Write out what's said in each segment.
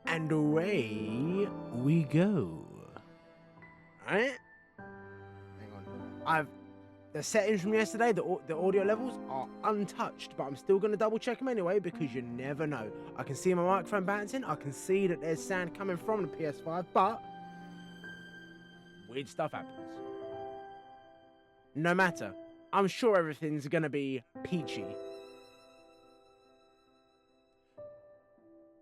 And away we go. Alright? Hang on. The settings from yesterday, the audio levels are untouched, but I'm still going to double check them anyway because you never know. I can see my microphone bouncing. I can see that there's sound coming from the PS5, but weird stuff happens. No matter. I'm sure everything's going to be peachy.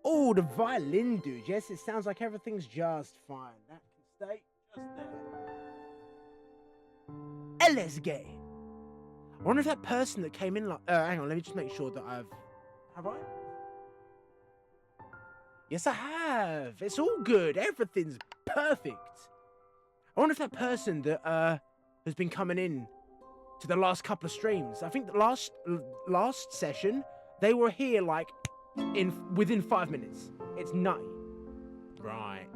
Oh, the violin, dude. Yes, it sounds like everything's just fine. That can stay just there. LSG. I wonder if that person that came in like... hang on, let me just make sure that Have I? Yes, I have. It's all good. Everything's perfect. I wonder if that person that has been coming in to the last couple of streams, I think the last session, they were here like within 5 minutes. It's nutty. Right.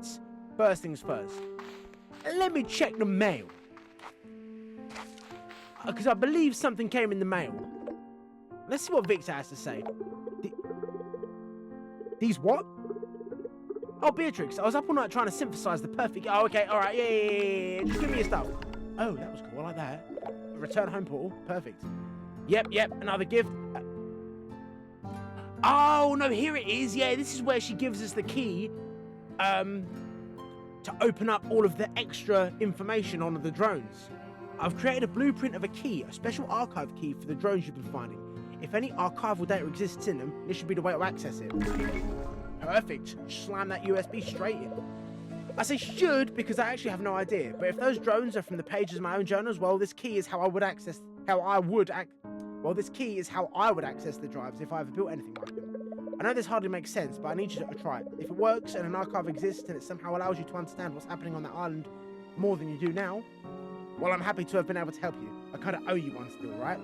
First things first. Let me check the mail. Because I believe something came in the mail. Let's see what Victor has to say. These what? Oh, Beatrix, I was up all night trying to synthesize the perfect... Oh, okay, alright, yeah. Just give me your stuff. Oh, that was cool, I like that. A return home portal, perfect. Yep, another gift. Oh, no, here it is. Yeah, this is where she gives us the key to open up all of the extra information on the drones. I've created a blueprint of a key, a special archive key for the drones you've been finding. If any archival data exists in them, this should be the way to access it. Perfect. Slam that USB straight in. I say should because I actually have no idea, but if those drones are from the pages of my own journals, well, this key is how I would access the drives if I ever built anything like them. I know this hardly makes sense, but I need you to try it. If it works and an archive exists and it somehow allows you to understand what's happening on that island more than you do now, well, I'm happy to have been able to help you. I kind of owe you one still, right?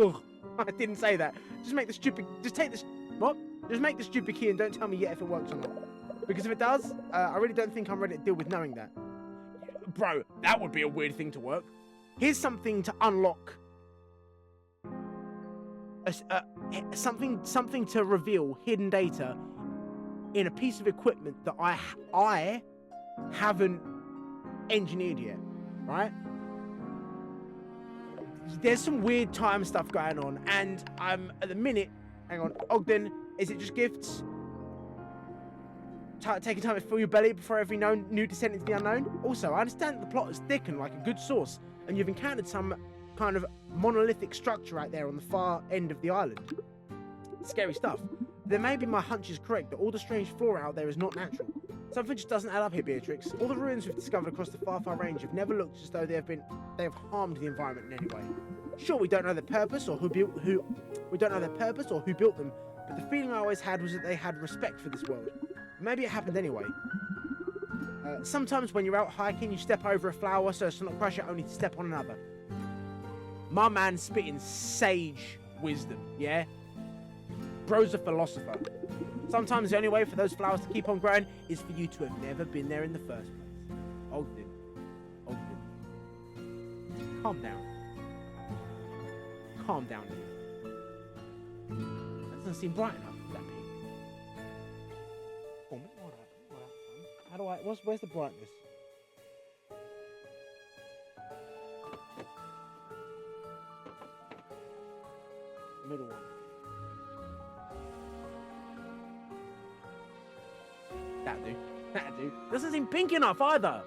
Ugh, I didn't say that. Just make the stupid key and don't tell me yet if it works or not. Because if it does, I really don't think I'm ready to deal with knowing that. Bro, that would be a weird thing to work. Here's something to unlock. Something to reveal hidden data in a piece of equipment that I haven't engineered yet. Right? There's some weird time stuff going on, and I'm at the minute. Hang on, Ogden, is it just gifts? Taking time to fill your belly before every new descent into the unknown? Also, I understand that the plot is thick and like a good source, and you've encountered some kind of monolithic structure out there on the far end of the island. Scary stuff. Then maybe my hunch is correct that all the strange flora out there is not natural. Something just doesn't add up here, Beatrix. All the ruins we've discovered across the far range have never looked as though they have harmed the environment in any way. Sure, we don't know their purpose or who built them, but the feeling I always had was that they had respect for this world. Maybe it happened anyway. Sometimes when you're out hiking, you step over a flower so as to not crush it, only to step on another. My man's spitting sage wisdom, yeah? Bro's a philosopher. Sometimes the only way for those flowers to keep on growing is for you to have never been there in the first place. Ogden. Calm down. Calm down here. That doesn't seem bright enough, that pink. Oh, how do I... Where's the brightness? Middle one. That dude. Doesn't seem pink enough either.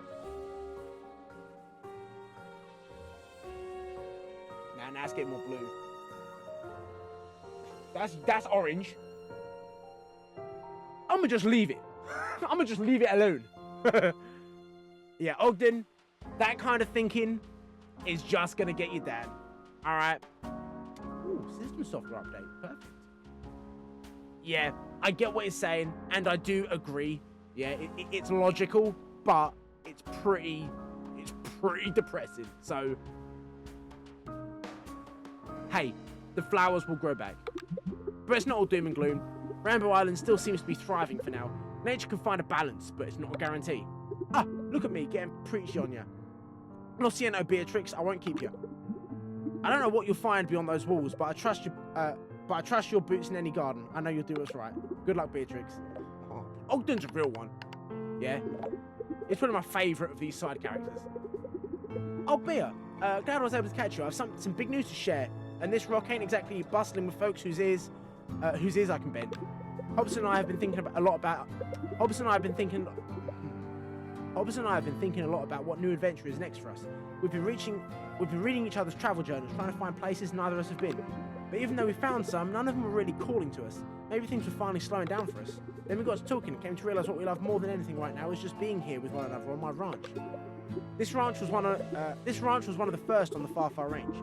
Nah, it's getting more blue. That's orange. I'ma just leave it. I'ma just leave it alone. Yeah, Ogden, that kind of thinking is just gonna get you down. Alright. Ooh, system software update. Perfect. Yeah, I get what you're saying, and I do agree. Yeah, it's logical, but it's pretty depressing. So, hey, the flowers will grow back. But it's not all doom and gloom. Rainbow Island still seems to be thriving for now. Nature can find a balance, but it's not a guarantee. Ah, look at me, getting preachy on you. Lo siento, Beatrix, I won't keep you. I don't know what you'll find beyond those walls, but I trust you. But I trust your boots in any garden. I know you'll do what's right. Good luck, Beatrix. Ogden's a real one. Yeah. It's one of my favourite of these side characters. Oh, Bea. Glad I was able to catch you. I have some big news to share. And this rock ain't exactly bustling with folks whose ears I can bend. Hobson and I have been thinking a lot about what new adventure is next for us. We've been reading each other's travel journals, trying to find places neither of us have been. But even though we found some, none of them were really calling to us. Maybe things were finally slowing down for us. Then we got to talking and came to realise what we love more than anything right now is just being here with one another on my ranch. This ranch was one of the first on the far range.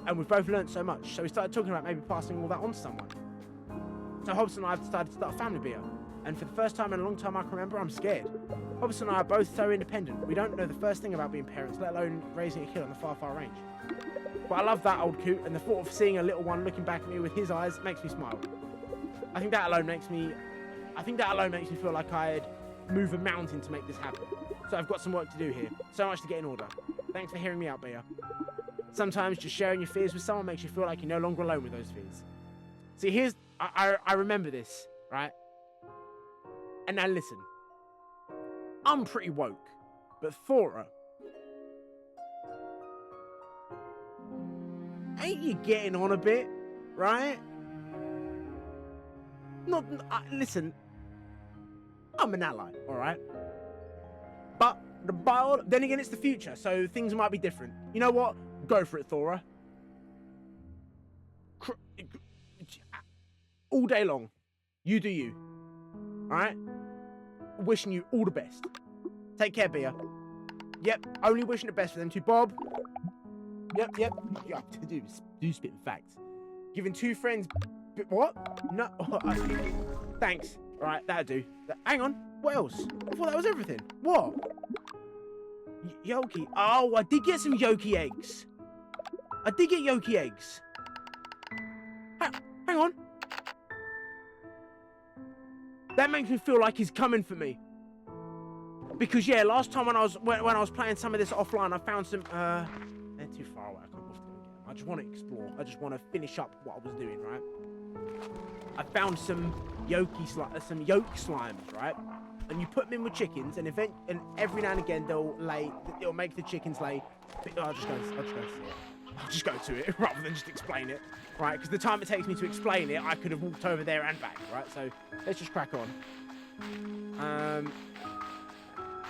And we've both learnt so much, so we started talking about maybe passing all that on to someone. So Hobson and I have decided to start a family beer. And for the first time in a long time I can remember, I'm scared. Hobson and I are both so independent. We don't know the first thing about being parents, let alone raising a kid on the far range. But I love that old coot, and the thought of seeing a little one looking back at me with his eyes makes me smile. I think that alone makes me feel like I'd move a mountain to make this happen. So I've got some work to do here. So much to get in order. Thanks for hearing me out, Bea. Sometimes just sharing your fears with someone makes you feel like you're no longer alone with those fears. See, I remember this, right? And now listen. I'm pretty woke, but Thora, ain't you getting on a bit, right? Listen, I'm an ally, all right? But then again, it's the future, so things might be different. You know what? Go for it, Thora. All day long. You do you. All right? Wishing you all the best. Take care, Bea. Yep, only wishing the best for them two. Bob. Yep. Yeah, do spit facts. Giving two friends... What? No. Thanks. All right, that'll do. Hang on. What else? I thought that was everything. What? Yoki. Oh, I did get some Yoki eggs. I did get Yoki eggs. Hang on. That makes me feel like he's coming for me. Because yeah, last time when I was playing some of this offline, I found some. They're too far away. I can't bother to go get them. I just want to explore. I just want to finish up what I was doing. Right. I found some yolk slimes. Right. And you put them in with chickens, and every now and again it'll make the chickens lay. I'll just go to it rather than just explain it, right? Because the time it takes me to explain it, I could have walked over there and back, right? So let's just crack on.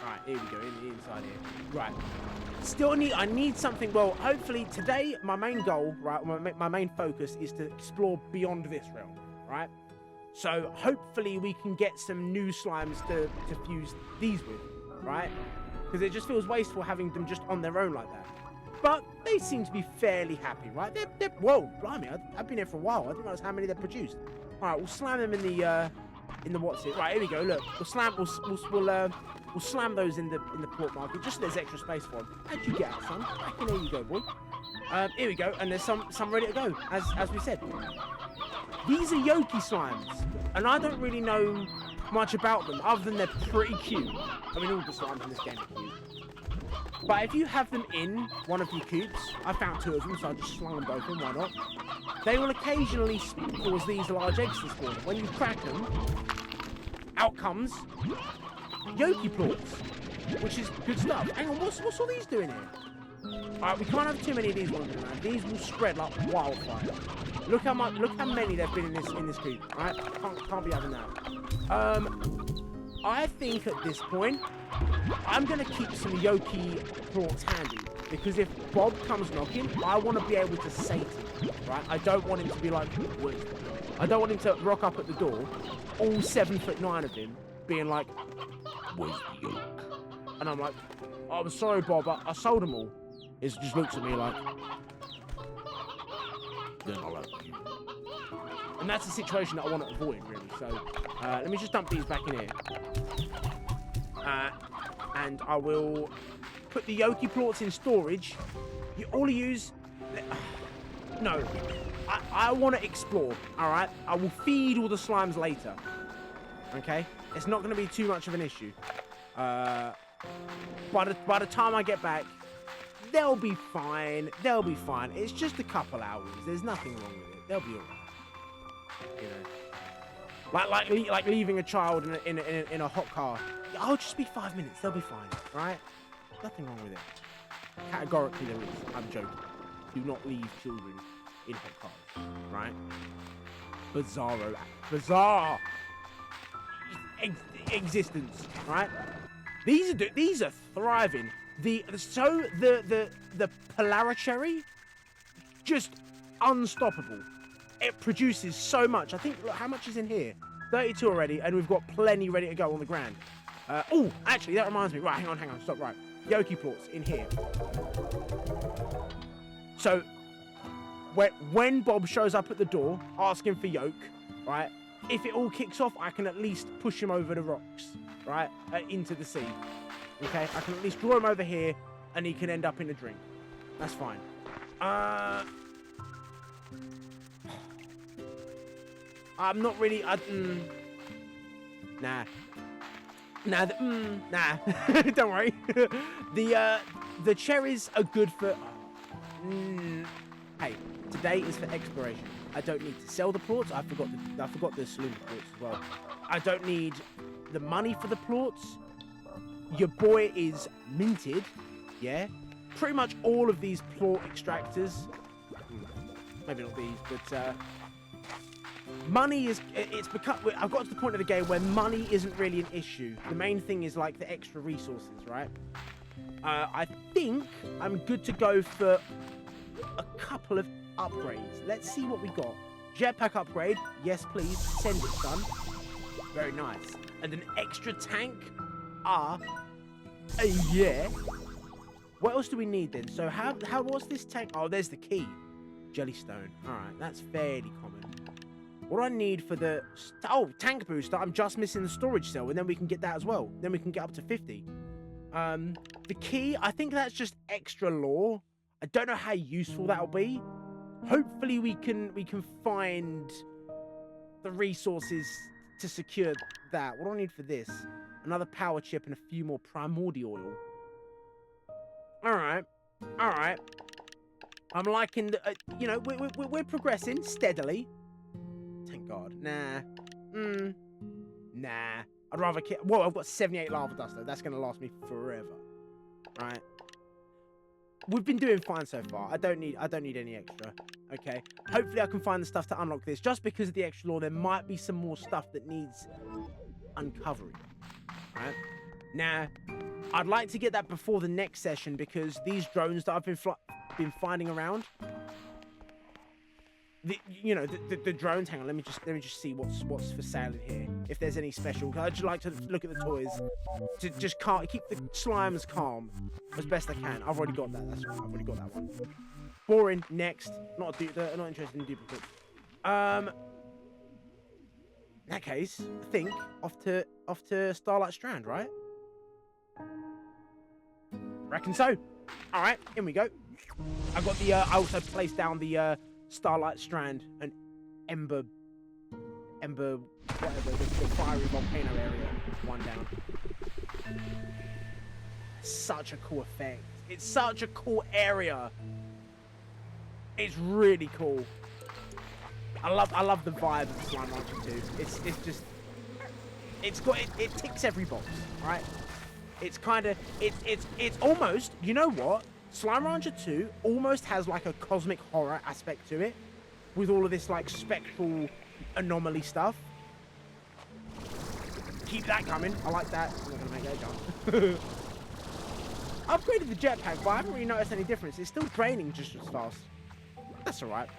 Right, here we go, inside here. Right, I need something. Well, hopefully today my main goal, right, my main focus is to explore beyond this realm, right? So hopefully we can get some new slimes to fuse these with, right? Because it just feels wasteful having them just on their own like that. But they seem to be fairly happy, right? Whoa, blimey, I've been here for a while. I didn't realize how many they've produced. All right, we'll slam them in the what's it? Right, here we go. Look, we'll slam those in the port market just so there's extra space for them. How'd you get out, son? Back in there you go, boy. Here we go, and there's some ready to go, as we said. These are Yoki slimes, and I don't really know much about them other than they're pretty cute. I mean, all the slimes in this game are cute. But if you have them in one of your coops, I found two of them, so I just slung them both in, why not? They will occasionally cause these large eggs to spawn. When you crack them, out comes Yoki plorts, which is good stuff. Hang on, what's all these doing here? Alright, we can't have too many of these ones around. These will spread like wildfire. Look how many there've been in this coop. Alright, can't be having that. I think at this point, I'm going to keep some Yoki plorts handy, because if Bob comes knocking, I want to be able to sate him, right? I don't want him to be like, what? I don't want him to rock up at the door, all 7'9" of him, being like, where's the yolk? And I'm like, oh, I'm sorry, Bob, I sold them all. He just looks at me like, then I'll have you. And that's the situation that I want to avoid, really. So, let me just dump these back in here. And I will put the Yoki plorts in storage. All you use... No. I want to explore, alright? I will feed all the slimes later. Okay? It's not going to be too much of an issue. By the time I get back, they'll be fine. They'll be fine. It's just a couple hours. There's nothing wrong with it. They'll be alright. You know. Like leaving a child in a hot car. I'll just be 5 minutes. They'll be fine, right? Nothing wrong with it. Categorically, there is. I'm joking. Do not leave children in hot cars, right? Bizarre existence, right? These are thriving. The Polaricherry, just unstoppable. It produces so much. I think, look, how much is in here? 32 already, and we've got plenty ready to go on the ground. Oh, actually, that reminds me. Right, hang on, stop, right. Yoki plorts in here. So, when Bob shows up at the door, asking for yolk, right, if it all kicks off, I can at least push him over the rocks, right, into the sea. Okay, I can at least draw him over here, and he can end up in a drink. That's fine. I'm not really. Nah. Nah. Don't worry. The cherries are good for. Hey, today is for exploration. I don't need to sell the plorts. I forgot the saloon plorts as well. I don't need the money for the plorts. Your boy is minted. Yeah. Pretty much all of these plort extractors. Maybe not these, but. Money is, it's become, I've got to the point of the game where money isn't really an issue. The main thing is like the extra resources, right? I think I'm good to go for a couple of upgrades. Let's see what we got. Jetpack upgrade. Yes, please. Send it, son. Very nice. And an extra tank. Yeah. What else do we need then? So what's this tank? Oh, there's the key. Jellystone. All right, that's fairly common. What do I need for the... Oh, tank booster. I'm just missing the storage cell, and then we can get that as well. Then we can get up to 50. The key, I think that's just extra lore. I don't know how useful that'll be. Hopefully we can find the resources to secure that. What do I need for this? Another power chip and a few more primordial oil. All right. I'm liking the... you know, we're progressing steadily. Thank God. Nah. Nah. I'd rather kill... Whoa, I've got 78 lava dust, though. That's going to last me forever. Right. We've been doing fine so far. I don't need any extra. Okay. Hopefully I can find the stuff to unlock this. Just because of the extra lore, there might be some more stuff that needs uncovering. Right. Now, I'd like to get that before the next session because these drones that I've been finding around... The drones. Hang on, let me just see what's for sale in here. If there's any special, I'd just like to look at the toys to just keep the slimes calm as best I can. I've already got that. That's right. I've already got that one. Boring. Next. Not interested in duplicates. In that case, I think off to Starlight Strand, right? Reckon so. All right, in we go. I got the. I also placed down the. Starlight Strand and Ember, whatever, the fiery volcano area, one down. Such a cool effect. It's such a cool area. It's really cool. I love the vibe of Slime Rancher 2. It's just, it ticks every box, right? It's kind of, it's almost, you know what? Slime Rancher 2 almost has like a cosmic horror aspect to it, with all of this like spectral anomaly stuff. Keep that coming. I like that. I'm not gonna make that jump. Upgraded the jetpack, but I haven't really noticed any difference. It's still draining just as fast. That's alright.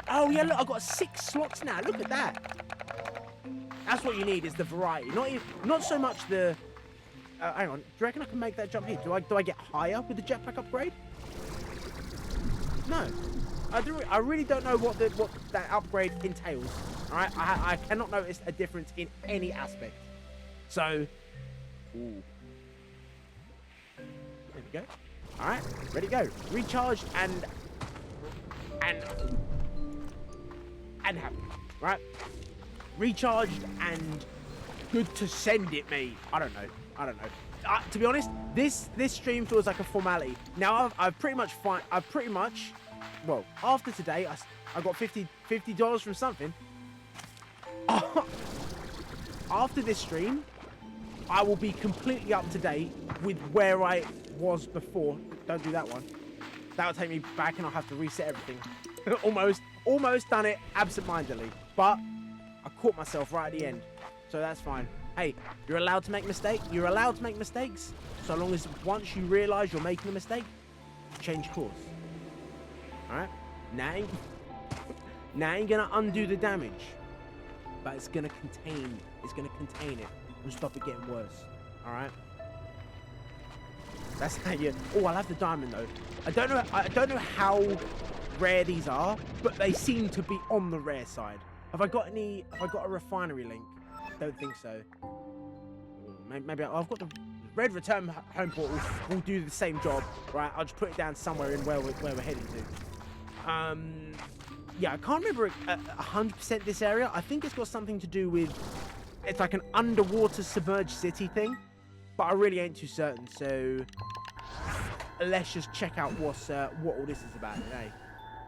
Oh yeah, look, I've got 6 slots now. Look at that. That's what you need, is the variety. Not so much the... hang on, do you reckon I can make that jump here? Do I get higher with the jetpack upgrade? No. I really don't know what that upgrade entails. Alright, I cannot notice a difference in any aspect. So, ooh. There we go. Alright, ready to go. Recharged and happy. Right? Recharged and good to send it, mate. I don't know. To be honest, this stream feels like a formality. Now I've pretty much well, after today I got $50 from something. after this stream, I will be completely up to date with where I was before. Don't do that one. That'll take me back and I'll have to reset everything. almost done it absent-mindedly, but I caught myself right at the end, so that's fine. Hey, you're allowed to make mistakes. You're allowed to make mistakes, so long as once you realise you're making a mistake, change course. All right? Now ain't gonna undo the damage, but it's gonna contain it and stop it getting worse. All right? That's how you. Oh, I'll have the diamond though. I don't know how rare these are, but they seem to be on the rare side. Have I got a refinery link? Don't think so. Maybe I've got the red return home portal. Will do the same job, right? I'll just put it down somewhere in where we're heading to. Yeah, I can't remember 100% this area. I think it's got something to do with. It's like an underwater submerged city thing, but I really ain't too certain. So let's just check out what all this is about today.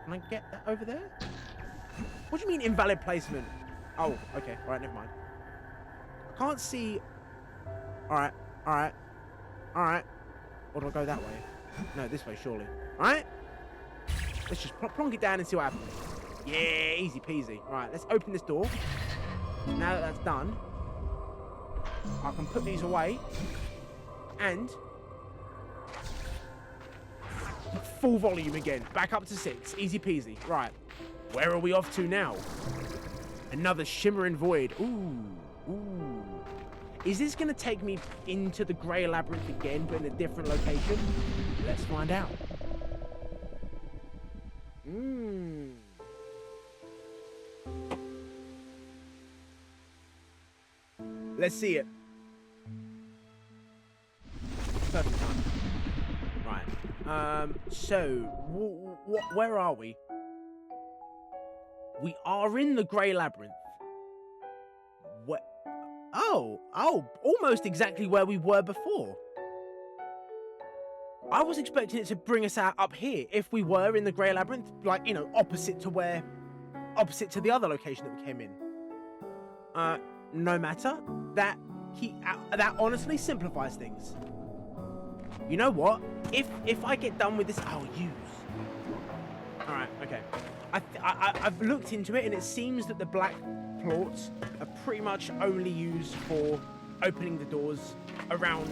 Can I get that over there? What do you mean invalid placement? Oh, okay. All right, never mind. I can't see. All right. Or do I go that way? No, this way, surely. All right. Let's just plonk it down and see what happens. Yeah, easy peasy. All right, let's open this door. Now that that's done, I can put these away and full volume again. Back up to 6. Easy peasy. Right. Where are we off to now? Another shimmering void. Ooh. Is this going to take me into the grey labyrinth again, but in a different location? Let's find out. Let's see it. Perfect time. Right. So, where are we? We are in the grey labyrinth. What? Oh, almost exactly where we were before. I was expecting it to bring us out up here if we were in the grey labyrinth, like, you know, opposite to the other location that we came in. No matter, that honestly simplifies things. You know what? If I get done with this, I'll use. All right, okay. I've looked into it, and it seems that the black plorts are pretty much only used for opening the doors around,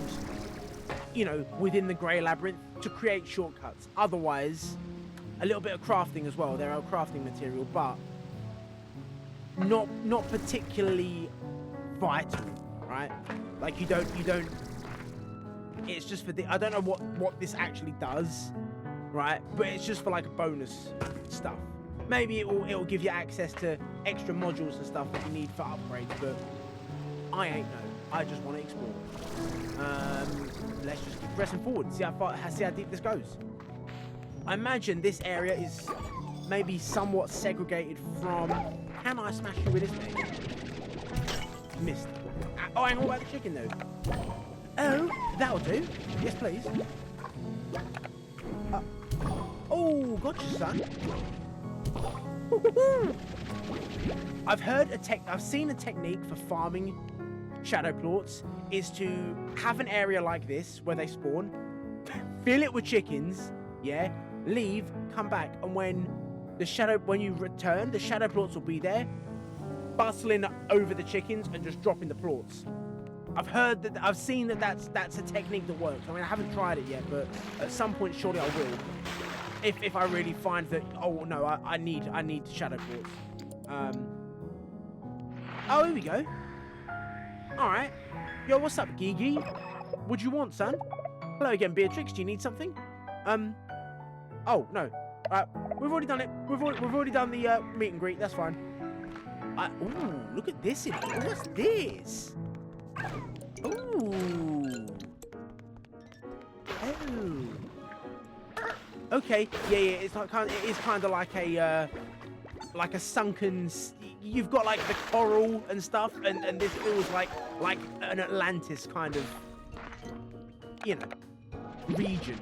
you know, within the grey labyrinth to create shortcuts. Otherwise, a little bit of crafting as well. They're our crafting material, but not particularly vital, right? Like you don't. It's just for the. I don't know what this actually does, right? But it's just for like bonus stuff. Maybe it'll give you access to extra modules and stuff that you need for upgrades, but I ain't know. I just want to explore. Let's just keep pressing forward. See how deep this goes. I imagine this area is maybe somewhat segregated from. Can I smash you with this thing? Missed. Oh, hang on, what about the chicken though? Oh, that'll do. Yes, please. Oh, gotcha, son. I've seen a technique for farming shadow plorts is to have an area like this where they spawn, fill it with chickens, yeah, leave, come back, and when you return, the shadow plorts will be there, bustling over the chickens and just dropping the plorts. I've seen that's a technique that works. I mean, I haven't tried it yet, but at some point surely I will. If I really find that, oh no, I need shadow plorts. Oh, here we go. All right. Yo, what's up, Gigi? What do you want, son? Hello again, Beatrix. Do you need something? Oh no. We've already done it. We've already done the meet and greet. That's fine. Ooh, look at this. What's this? Ooh. Oh. Okay. Yeah. It's like it is kind of like a sunken. You've got like the coral and stuff, and this feels like an Atlantis kind of, you know, region.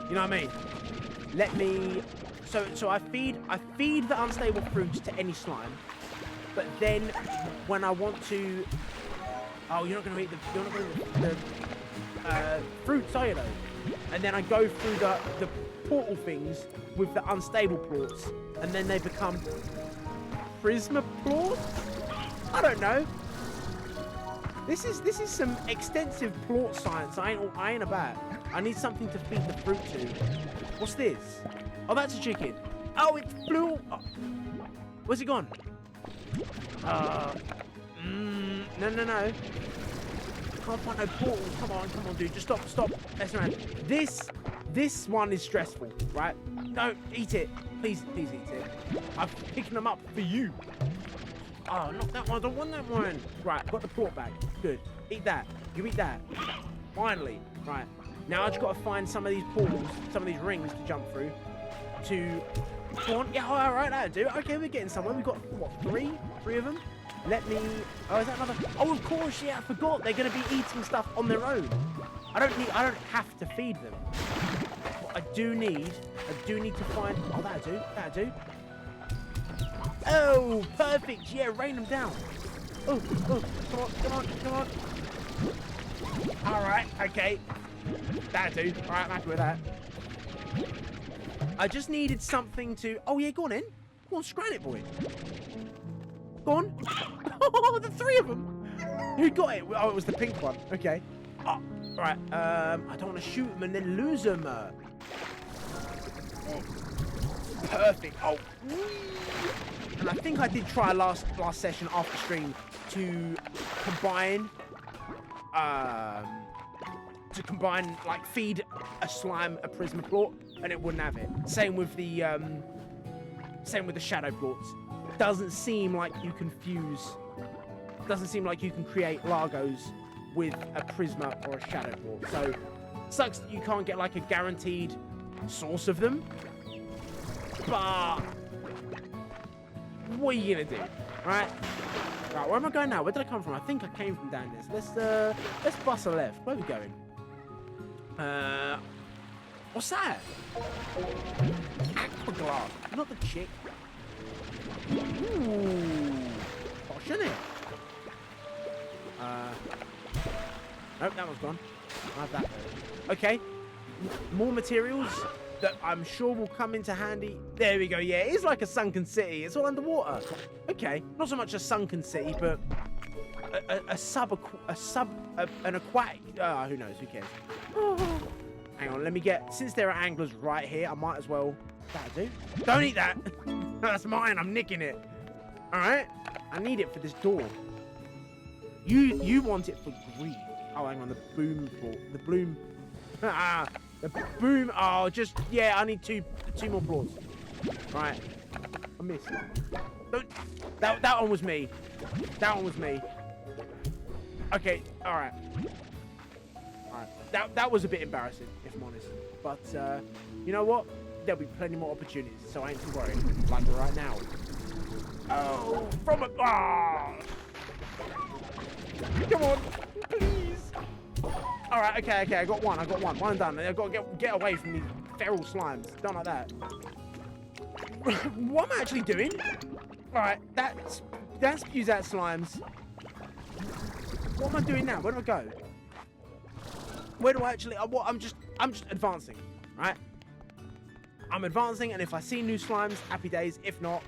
You know what I mean? Let me. So I feed the unstable fruits to any slime, but then when I want to Oh, you're not gonna eat the fruits, are you though? And then I go through the portal things with the unstable plorts, and then they become prisma plorts? I don't know. This is some extensive plort science. I ain't about. I need something to feed the fruit to. What's this? Oh, that's a chicken. Oh, it flew. Oh. Where's it gone? No. Can't find no portals. Come on, dude. Just stop messing around. This one is stressful, right? No, eat it. Please eat it. I'm picking them up for you. Oh, not that one. I don't want that one. Right, got the port back. Good. Eat that. You eat that. Finally. Right. Now I just got to find some of these portals, some of these rings to jump through. Go on. Yeah, all right, that'll do. Okay, we're getting somewhere. We've got, what, three of them? Let me... Oh, is that another... Oh, of course, yeah, I forgot. They're going to be eating stuff on their own. I don't have to feed them. What I do need to find... Oh, that'll do. Oh, perfect. Yeah, rain them down. Oh, come on. All right, okay. That'll do. All right, I'm happy with that. I just needed something to... Oh, yeah, go on in. Go on, scran it, boy. Go on. Oh, the three of them. Who got it? Oh, it was the pink one. Okay. Oh, right. I don't want to shoot them and then lose them. Perfect. Oh. And I think I did try last session after stream to combine... like, feed a slime a prisma plort, and it wouldn't have it. Same with the shadow plorts. Doesn't seem like you can create Largos with a prisma or a shadow plort. So sucks that you can't get like a guaranteed source of them. But what are you gonna do? Right, where am I going now? Where did I come from? I think I came from down this. Let's bust a left. Where are we going? What's that? Aquaglass, not the chick. Ooh, posh, isn't it? Nope, that one's gone. I'll have that though. Okay, more materials that I'm sure will come into handy. There we go. Yeah, it is like a sunken city. It's all underwater. Okay, not so much a sunken city, but an aquatic. Who knows? Who cares? Oh. Hang on, let me get. Since there are anglers right here, I might as well. That'll do. Don't eat that. That's mine. I'm nicking it. All right. I need it for this door. You want it for green? Oh, hang on. The boom floor. The bloom. The boom. Oh, just yeah. I need two more floors. Right. I missed. Don't. That one was me. That one was me. Okay. All right. That was a bit embarrassing, if I'm honest. But you know what? There'll be plenty more opportunities, so I ain't too worried. Like right now. Oh, from a... Oh. Come on, please. All right, okay. I got one. One done. I've got to get away from these feral slimes. Don't like that. What am I actually doing? All right, that spews out slimes. What am I doing now? Where do I go? Where do I actually... I'm just advancing, right? I'm advancing, and if I see new slimes, happy days. If not,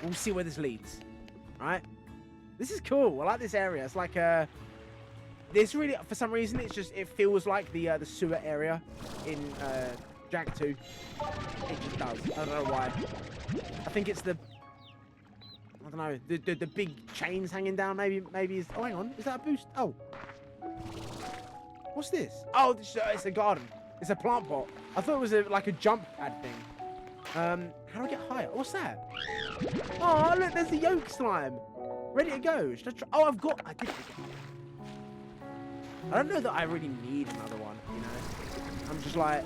we'll see where this leads, right? This is cool. I like this area. It's like this really, for some reason, it feels like the sewer area in Jag 2. It just does. I don't know why. I think it's the... I don't know. The big chains hanging down. Maybe is... Oh, hang on. Is that a boost? Oh. What's this? Oh, it's a garden. It's a plant pot. I thought it was like a jump pad thing. How do I get higher? What's that? Oh, look, there's the yolk slime. Ready to go. Should I try? Oh, I did forget. I don't know that I really need another one, you know? I'm just like...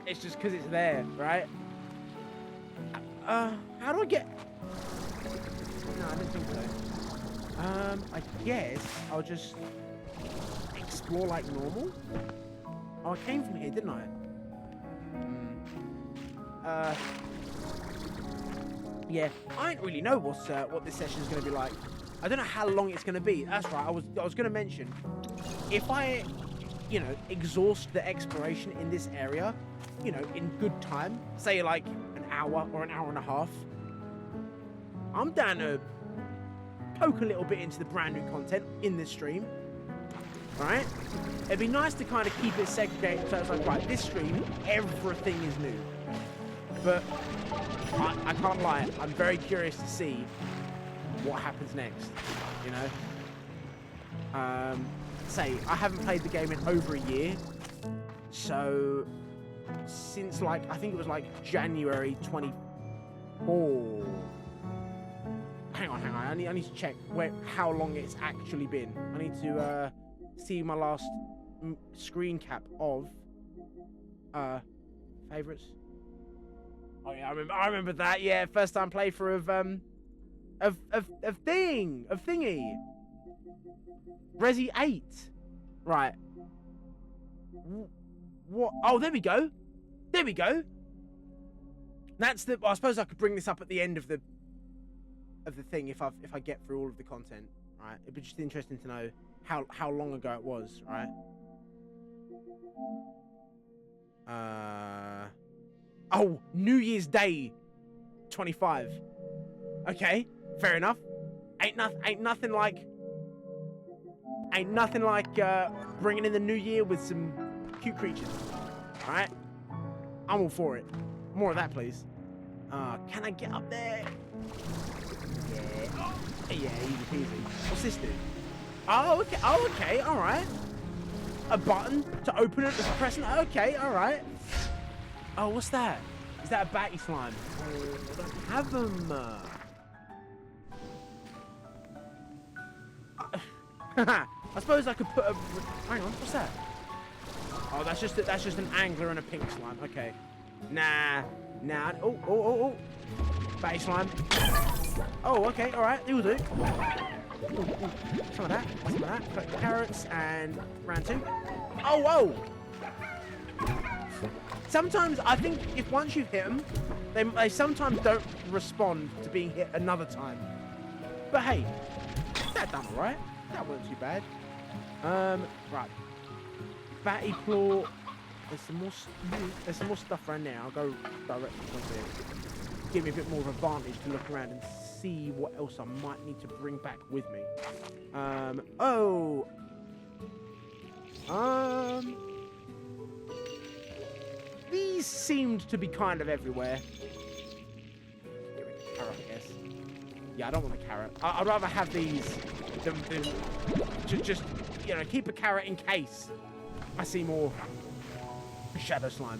It's just because it's there, right? How do I get... No, I didn't think so. I guess I'll just... explore like normal. Oh, I came from here, didn't I? Yeah, I don't really know what this session is going to be like. I don't know how long it's going to be. That's right. I was going to mention, if I, you know, exhaust the exploration in this area, you know, in good time, say like an hour or an hour and a half, I'm down to poke a little bit into the brand new content in this stream, right? It'd be nice to kind of keep it segregated, so it's like, right, this stream, everything is new. But I can't lie, I'm very curious to see what happens next, you know? Say, I haven't played the game in over a year, so since like, I think it was like January 24. Hang on, I need to check how long it's actually been. I need to see my last screen cap of favorites. Oh yeah, I remember that. Yeah, first time playthrough of Thingy. Resi 8. Right. What? Oh, there we go. There we go. That's the. I suppose I could bring this up at the end of the thing if I get through all of the content. Right. It'd be just interesting to know how long ago it was. Right. Oh, New Year's Day 25. Okay, fair enough. Ain't nothing like bringing in the new year with some cute creatures. All right, I'm all for it. More of that, please. Can I get up there? Yeah. Oh, yeah, easy peasy. What's this do? Oh, okay. Oh, okay. All right. A button to open it. Just pressing. Okay. All right. Oh, what's that? Is that a batty slime? I don't have them. I suppose I could put a. Hang on, what's that? Oh, that's just an angler and a pink slime. Okay. Nah. Oh. Batty slime. Oh, okay. All right. It'll do. Ooh. Some of that. Collect carrots and round 2. Oh, whoa. Sometimes I think if once you've hit them, they sometimes don't respond to being hit another time. But hey, that done all right. That wasn't too bad. Right. Batty claw. There's some more stuff around there. I'll go directly onto it. Give me a bit more of an advantage to look around and see what else I might need to bring back with me. These seemed to be kind of everywhere. Get rid of the carrot, I guess. Yeah, I don't want a carrot. I'd rather have these than to just, you know, keep a carrot in case I see more shadow slimes,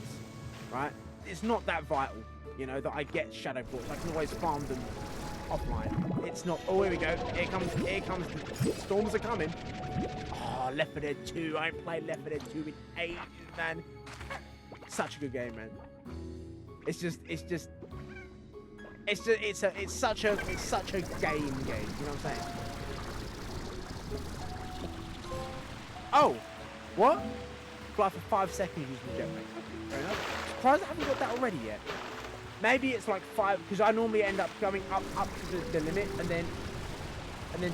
right? It's not that vital, you know, that I get shadow ports. I can always farm them offline. It's not. Oh, here we go. Here comes. The storms are coming. Oh, Left 4 Dead 2. I ain't played Left 4 Dead 2 in ages, man. Such a good game, man. It's such a game. You know what I'm saying? Oh, what? Fly for 5 seconds using the jetpack. Fair enough. Surprised I haven't got that already yet. Maybe it's like 5, because I normally end up going up to the limit and then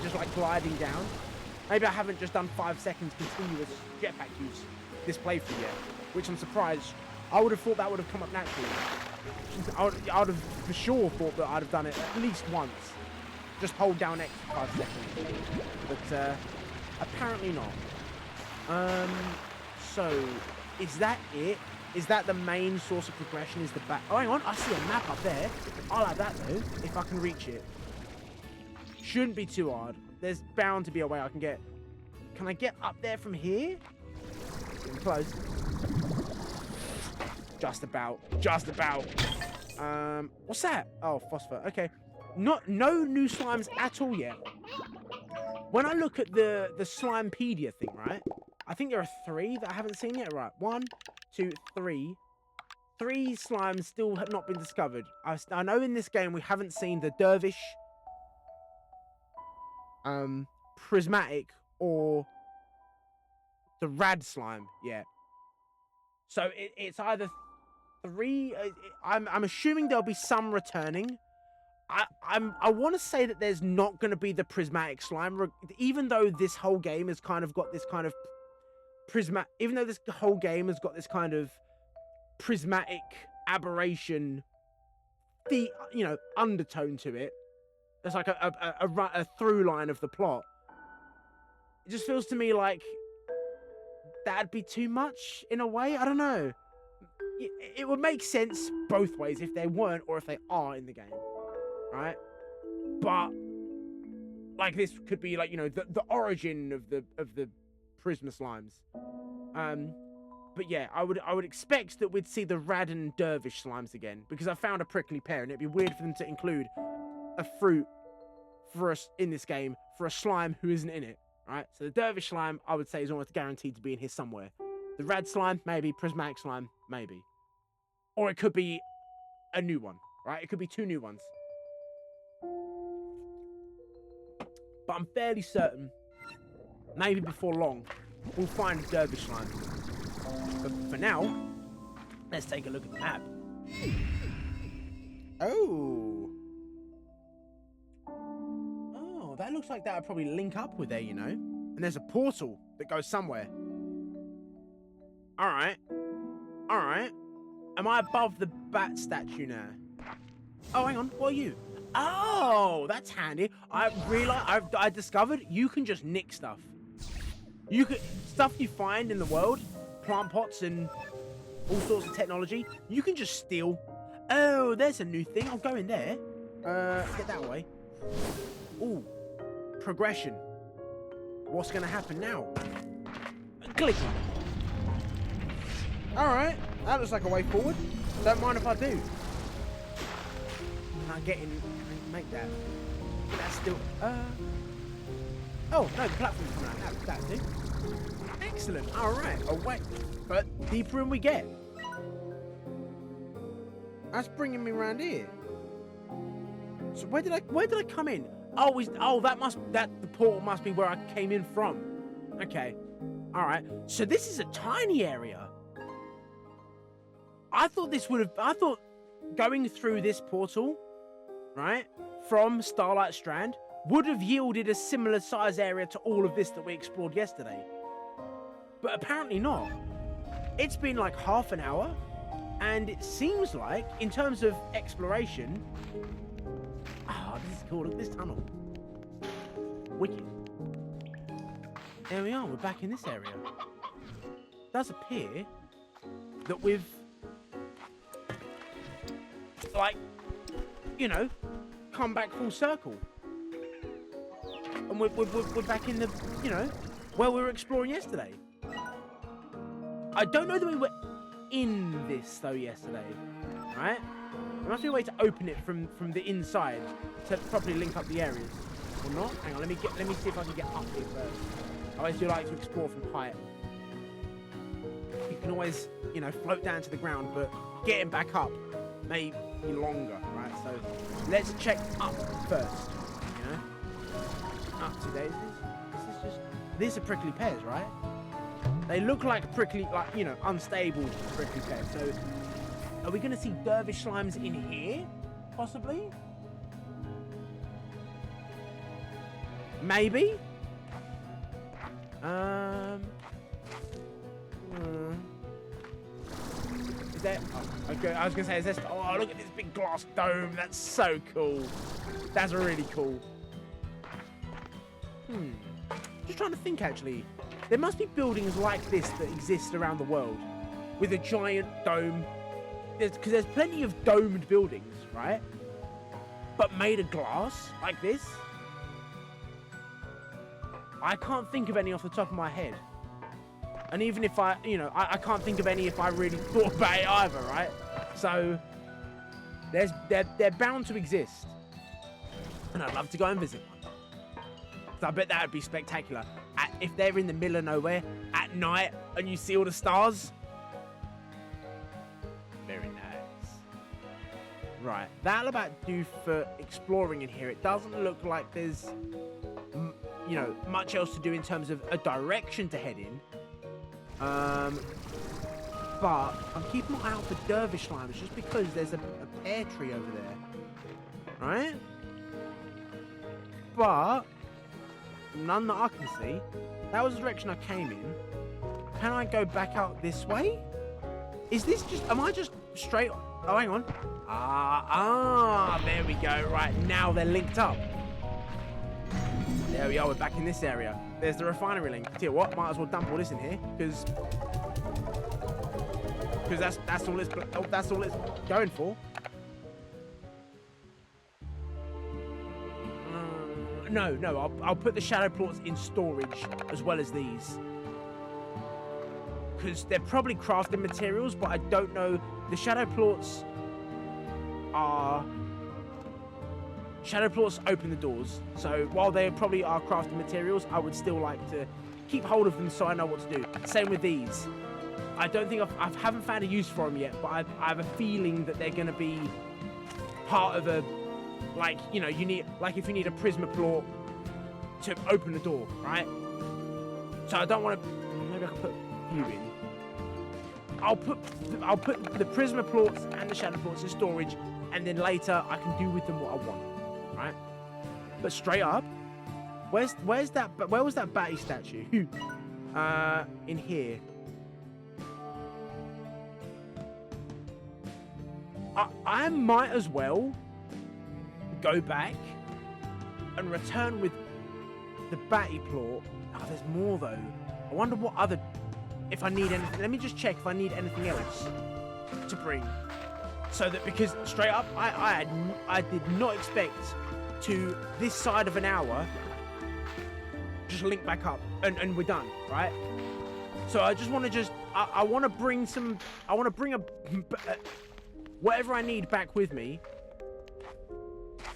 just like gliding down. Maybe I haven't just done 5 seconds continuous jetpack use this playthrough yet, which I'm surprised. I would have thought that would have come up naturally. I would have for sure thought that I'd have done it at least once. Just hold down X for 5 seconds. But apparently not. So is that it? Is that the main source of progression? Is the back? Oh, hang on. I see a map up there. I'll have that though, if I can reach it. Shouldn't be too hard. There's bound to be a way I can get. Can I get up there from here? Getting close. Just about. What's that? Oh, phosphor. Okay. No new slimes at all yet. When I look at the Slimepedia thing, right? I think there are 3 that I haven't seen yet. Right. 1, 2, 3. 3 slimes still have not been discovered. I know in this game we haven't seen the Dervish, Prismatic, or the Rad slime yet. So it's either 3. I'm assuming there'll be some returning. I want to say that there's not going to be the prismatic slime, even though this whole game has kind of got this kind of even though this whole game has got this kind of prismatic aberration, undertone to it. It's like a through line of the plot. It just feels to me like that'd be too much in a way. I don't know. It would make sense both ways if they weren't or if they are in the game, right? But like this could be like the origin of the Prisma slimes. But yeah, I would expect that we'd see the Rad and Dervish slimes again, because I found a prickly pear, and it'd be weird for them to include a fruit for us in this game for a slime who isn't in it, right? So the Dervish slime, I would say, is almost guaranteed to be in here somewhere. The Rad slime, maybe. Prismatic slime, maybe. Or it could be a new one, right? It could be 2 new ones. But I'm fairly certain, maybe before long, we'll find a Dervish slime. But for now, let's take a look at the map. Oh, that looks like that would probably link up with there, And there's a portal that goes somewhere. All right. Am I above the bat statue now? Oh, hang on. What are you? Oh, that's handy. I discovered you can just nick stuff. Stuff you find in the world, plant pots and all sorts of technology, you can just steal. Oh, there's a new thing. I'll go in there. Get that way. Ooh, progression. What's gonna happen now? Clicking. All right, that looks like a way forward. Don't mind if I do. I'm not getting. Make that. That's still. Oh no, the platform's coming out. That do. Excellent. All right. Away. But deeper in we get. That's bringing me around here. So where did I come in? Oh, the portal must be where I came in from. Okay. All right. So this is a tiny area. I thought going through this portal, right, from Starlight Strand would have yielded a similar size area to all of this that we explored yesterday. But apparently not. It's been like half an hour, and it seems like, in terms of exploration, this is cool. Look at this tunnel. Wicked. There we are. We're back in this area. It does appear that we've, come back full circle. And we're back in the, where we were exploring yesterday. I don't know that we were in this, though, yesterday. Right? There must be a way to open it from the inside to properly link up the areas. Or not? Hang on, let me see if I can get up here first. I always do like to explore from height. You can always, float down to the ground, but getting back up may be longer, right? So let's check up first, Up to there. These are prickly pears, right? They look like prickly, unstable prickly pears. So are we going to see Dervish slimes in here? Possibly? Maybe? Is there... Oh, okay, I was going to say, is this... Oh, look at this big glass dome. That's so cool. That's really cool. Just trying to think, actually. There must be buildings like this that exist around the world. With a giant dome. Because there's plenty of domed buildings, right? But made of glass, like this. I can't think of any off the top of my head. And even if I can't think of any if I really thought about it either, right? So, they're bound to exist. And I'd love to go and visit one. So I bet that would be spectacular. If they're in the middle of nowhere, at night, and you see all the stars. Very nice. Right, that'll about do for exploring in here. It doesn't look like there's, much else to do in terms of a direction to head in. But I'm keeping my eye out for Dervish slimes just because there's a pear tree over there. right? But none that I can see. That was the direction I came in. Can I go back out this way? Is this just, am I just straight? Oh, hang on. There we go. Right, now they're linked up. There we are, we're back in this area. There's the refinery link. Tell you what, might as well dump all this in here, because that's all it's going for. No, I'll put the shadow plots in storage as well as these, because they're probably crafting materials, but I don't know. The shadow plots open the doors, so while they probably are crafting materials, I would still like to keep hold of them so I know what to do. Same with these. I don't think I haven't found a use for them yet, but I have a feeling that they're going to be part of a, like, you know, you need, like if you need a prisma plot to open the door, right? So I don't want to, maybe I can put you in. I'll put the prisma plots and the shadow plots in storage, and then later I can do with them what I want, right? But straight up, where was that Batty statue? In here. I might as well go back and return with the Batty plot. Oh, there's more though. I wonder what other, if I need anything. Let me just check if I need anything else to bring. So that, because straight up, I did not expect to this side of an hour just link back up and we're done, right? So I just want to I want to bring some, I want to bring whatever I need back with me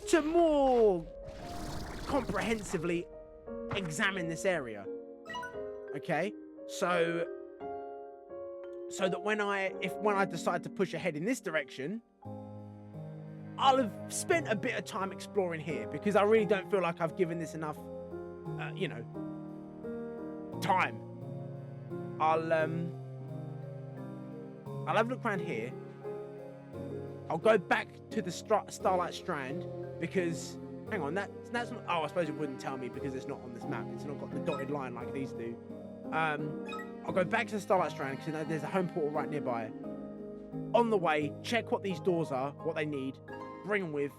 to more comprehensively examine this area. Okay, so that when I decide to push ahead in this direction, I'll have spent a bit of time exploring here, because I really don't feel like I've given this enough, you know, time. I'll have a look around here. I'll go back to the Starlight Strand, because, hang on, that's not, oh, I suppose it wouldn't tell me because it's not on this map. It's not got the dotted line like these do. I'll go back to the Starlight Strand because there's a home portal right nearby. On the way, check what these doors are, what they need, bring them with,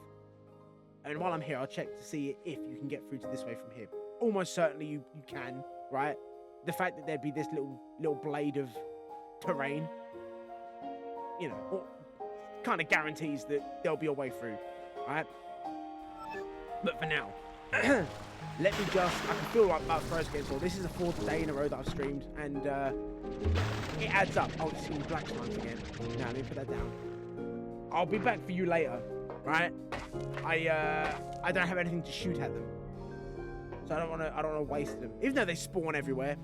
and while I'm here, I'll check to see if you can get through to this way from here. Almost certainly you can, right? The fact that there'd be this little blade of terrain, you know, kind of guarantees that there'll be a way through, right? But for now, let me just, I can feel like my first game, so this is the 4th day in a row that I've streamed, and it adds up. Oh, it's in black slimes again. Now, let me put that down. I'll be back for you later, right? I don't have anything to shoot at them, so I don't want to waste them, even though they spawn everywhere.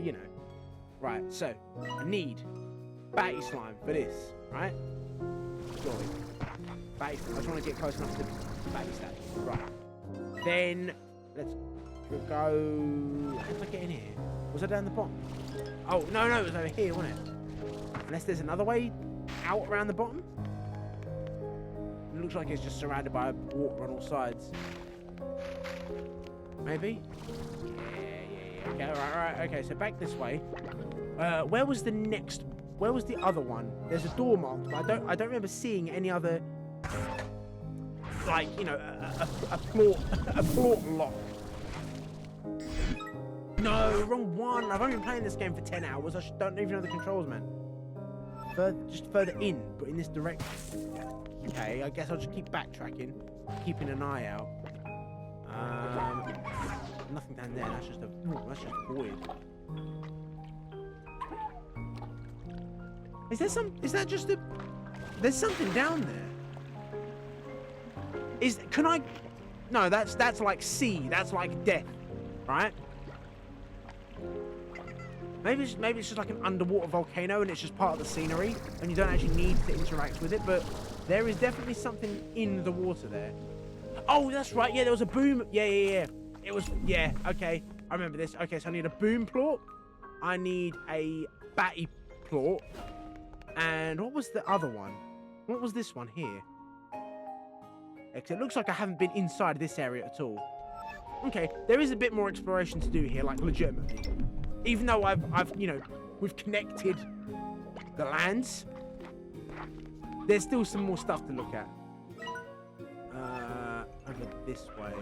You know. Right, so I need Batty slime for this, right? Joy. Batty slime. I just want to get close enough to the Batty statue. Right. Then let's go. How did I get in here? Was I down the bottom? Oh no, it was over here, wasn't it? Unless there's another way out around the bottom. It looks like it's just surrounded by water on all sides. Maybe? Yeah. Okay, right. Okay, so back this way. Where was the other one? There's a door marked, but I don't remember seeing any other, like, you know, a plort lock. No, wrong one. I've only been playing this game for 10 hours. I don't even know the controls, man. Just further in, but in this direction. Okay, I guess I'll just keep backtracking, keeping an eye out. Nothing down there. That's just a void. Is that just a? There's something down there. No, that's like sea. That's like death, right? Maybe it's just like an underwater volcano and it's just part of the scenery and you don't actually need to interact with it, but there is definitely something in the water there. Oh, that's right. Yeah, there was a boom. Yeah. It was, yeah, okay. I remember this. Okay, so I need a boom plort. I need a Batty plort. And what was the other one? What was this one here? Because it looks like I haven't been inside this area at all. Okay, there is a bit more exploration to do here, like legitimately. Even though I've you know, we've connected the lands, there's still some more stuff to look at. Over this way.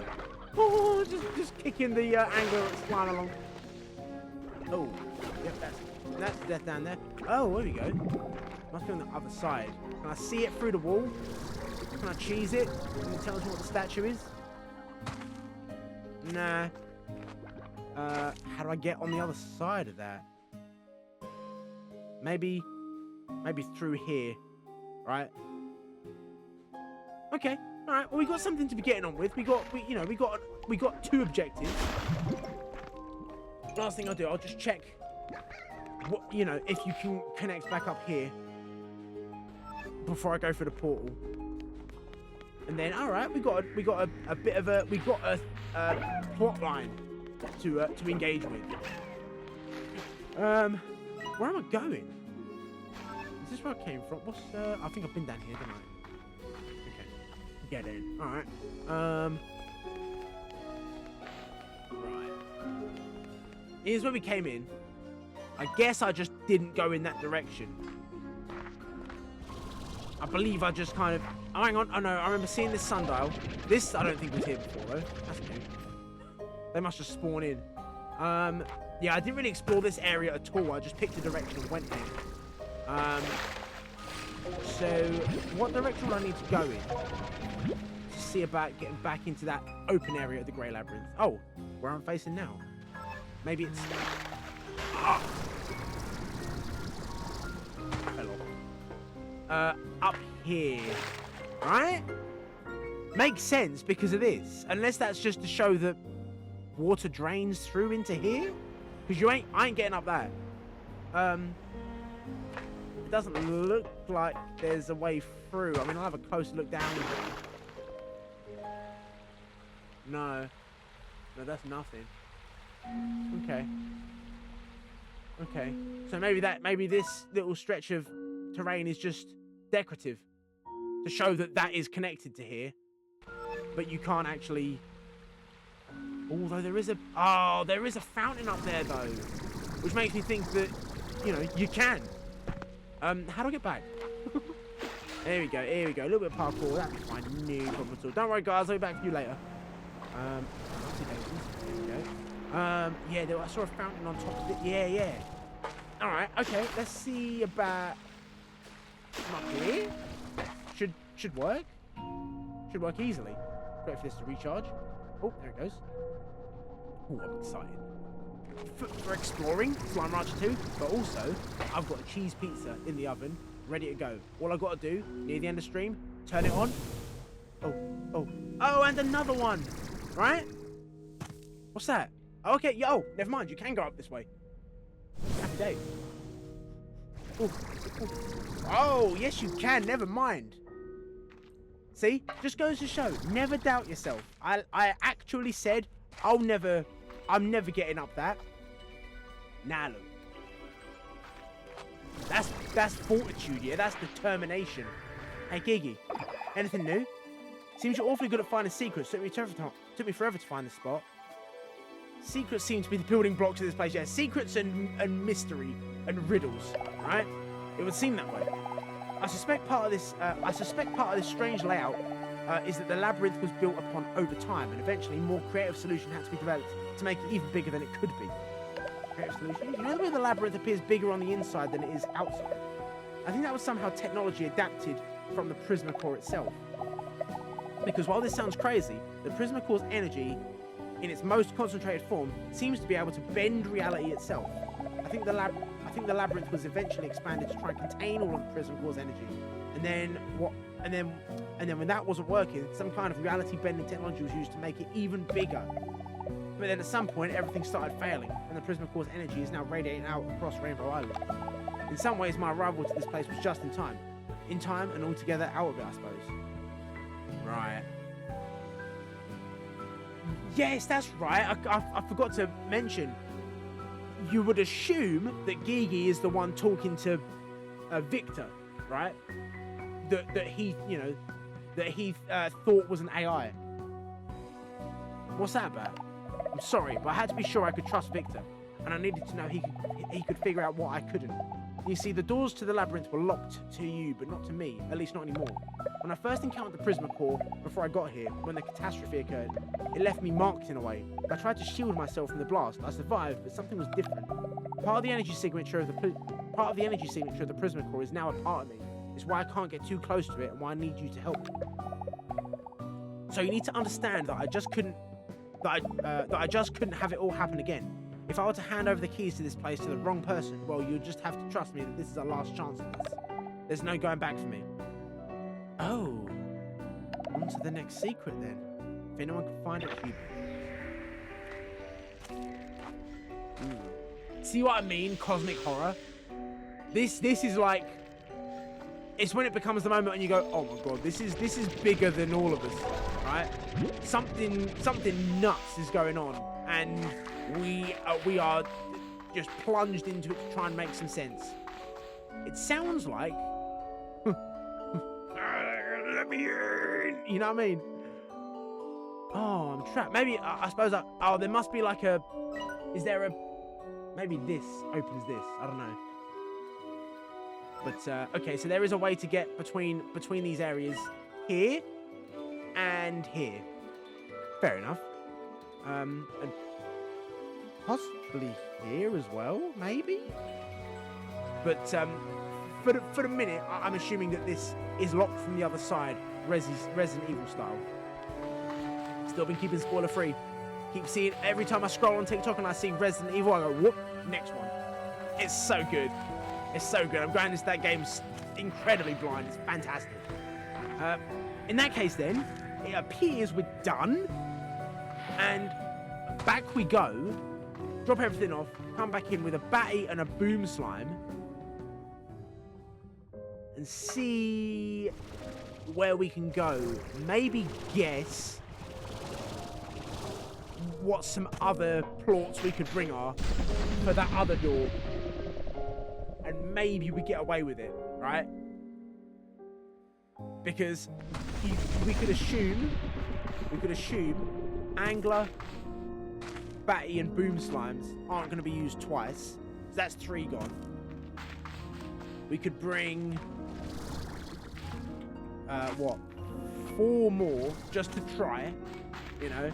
Oh, just kicking the angler that's flying along. Oh, yep, that's death down there. Oh, there we go. Must be on the other side. Can I see it through the wall? Can I cheese it? Can you tell us what the statue is? Nah. How do I get on the other side of that? Maybe through here, right? Okay. All right. Well, we got something to be getting on with. We got 2 objectives. Last thing I'll do, I'll just check what, you know, if you can connect back up here before I go through the portal. And then, all right, we got a bit of a plot line to engage with. Where am I going? Is this where I came from? What's I think I've been down here, didn't I? Get in. All right. Right. Here's where we came in. I guess I just didn't go in that direction. I believe I just kind of... Oh, hang on. Oh, no. I remember seeing this sundial. This, I don't think was here before, though. That's new. They must just spawn in. Yeah, I didn't really explore this area at all. I just picked a direction and went in. So, what direction would I need to go in? To see about getting back into that open area of the Grey Labyrinth. Oh, where I'm facing now. Maybe it's... Ah! Hello. Up here. Right? Makes sense because of this. Unless that's just to show that water drains through into here. Because I ain't getting up that. It doesn't look like there's a way through. I mean, I'll have a closer look down. No. No, that's nothing. Okay. Okay. So maybe this little stretch of terrain is just decorative to show that that is connected to here. But you can't actually... Although there is a fountain up there though, which makes me think that, you know, you can. How do I get back? Here we go, here we go. A little bit of parkour, that'll be fine. No problem at all. Don't worry, guys, I'll be back for you later. There we go. Yeah, I saw a fountain on top of it. Yeah, yeah. Alright, okay, let's see about... Not here. Should work. Should work easily. Wait for this to recharge. Oh, there it goes. Oh, I'm excited. For exploring Slime Rancher 2, but also I've got a cheese pizza in the oven ready to go. All I've got to do near the end of stream, turn it on. Oh, and another one, right? What's that? Oh, okay, yo, never mind, you can go up this way. Happy day. Ooh. Oh, yes you can, never mind. See, just goes to show, never doubt yourself. I actually said I'm never getting up that. Nah, look. That's fortitude, yeah? That's determination. Hey, Gigi, anything new? Seems you're awfully good at finding secrets. Took me forever to find this spot. Secrets seem to be the building blocks of this place, yeah. Secrets and mystery and riddles, right? It would seem that way. I suspect part of this strange layout is that the labyrinth was built upon over time, and eventually more creative solution had to be developed to make it even bigger than it could be. Creative solution? You know the way the labyrinth appears bigger on the inside than it is outside? I think that was somehow technology adapted from the Prisma Core itself. Because while this sounds crazy, the Prisma Core's energy, in its most concentrated form, seems to be able to bend reality itself. I think the labyrinth was eventually expanded to try and contain all of the Prisma Core's energy. And then when that wasn't working, some kind of reality-bending technology was used to make it even bigger. But then at some point, everything started failing, and the Prisma Core's energy is now radiating out across Rainbow Island. In some ways, my arrival to this place was just in time. In time and altogether out of it, I suppose. Right. Yes, that's right. I forgot to mention. You would assume that Gigi is the one talking to Victor, right? that he, you know, that he thought was an AI. What's that about? I'm sorry, but I had to be sure I could trust Victor, and I needed to know he could figure out what I couldn't. You see, the doors to the labyrinth were locked to you, but not to me, at least not anymore. When I first encountered the Prisma Core, before I got here, when the catastrophe occurred, it left me marked in a way. I tried to shield myself from the blast. I survived, but something was different. Part of the energy signature of the Prisma Core is now a part of me. It's why I can't get too close to it, and why I need you to help me. So you need to understand that I just couldn't have it all happen again. If I were to hand over the keys to this place to the wrong person, well, you'll just have to trust me that this is our last chance at this. There's no going back for me. Oh. On to the next secret then. If anyone can find it, see what I mean? Cosmic horror. This is like, it's when it becomes the moment when you go, oh my god, this is bigger than all of us, right? Something nuts is going on, and we are just plunged into it to try and make some sense. It sounds like let me in, you know what I mean? Oh, I'm trapped. Maybe I suppose there must be like a, is there a, maybe this opens this, I don't know. But okay, so there is a way to get between these areas here and here. Fair enough. And possibly here as well, maybe. But for the minute, I'm assuming that this is locked from the other side, Resident Evil style. Still been keeping spoiler free. Keep seeing every time I scroll on TikTok and I see Resident Evil, I go, whoop, next one. It's so good. It's so good. I'm going into that game incredibly blind. It's fantastic. In that case, then, it appears we're done. And back we go. Drop everything off. Come back in with a batty and a boom slime. And see where we can go. Maybe guess what some other plots we could bring are for that other door. And maybe we get away with it, right? Because we could assume angler, batty, and boom slimes aren't going to be used twice. So that's 3 gone. We could bring 4 more just to try, you know.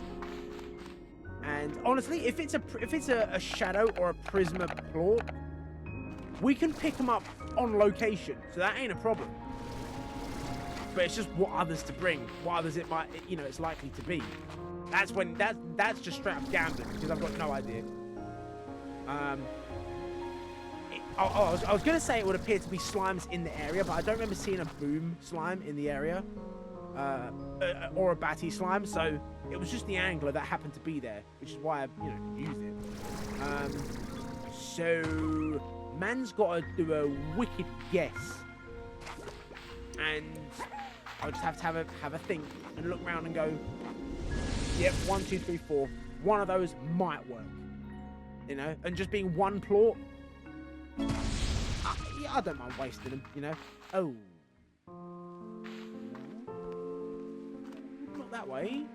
And honestly, if it's a shadow or a prisma plot, we can pick them up on location, so that ain't a problem. But it's just what others to bring, what others it might, you know, it's likely to be. That's just straight up gambling, because I've got no idea. I was going to say it would appear to be slimes in the area, but I don't remember seeing a boom slime in the area, or a batty slime. So it was just the angler that happened to be there, which is why I, used it. So man's got to do a wicked guess, and I'll just have to have a think and look around and go, yep, 1, 2, 3, 4. One of those might work, and just being one plot. I don't mind wasting them, Oh. Not that way.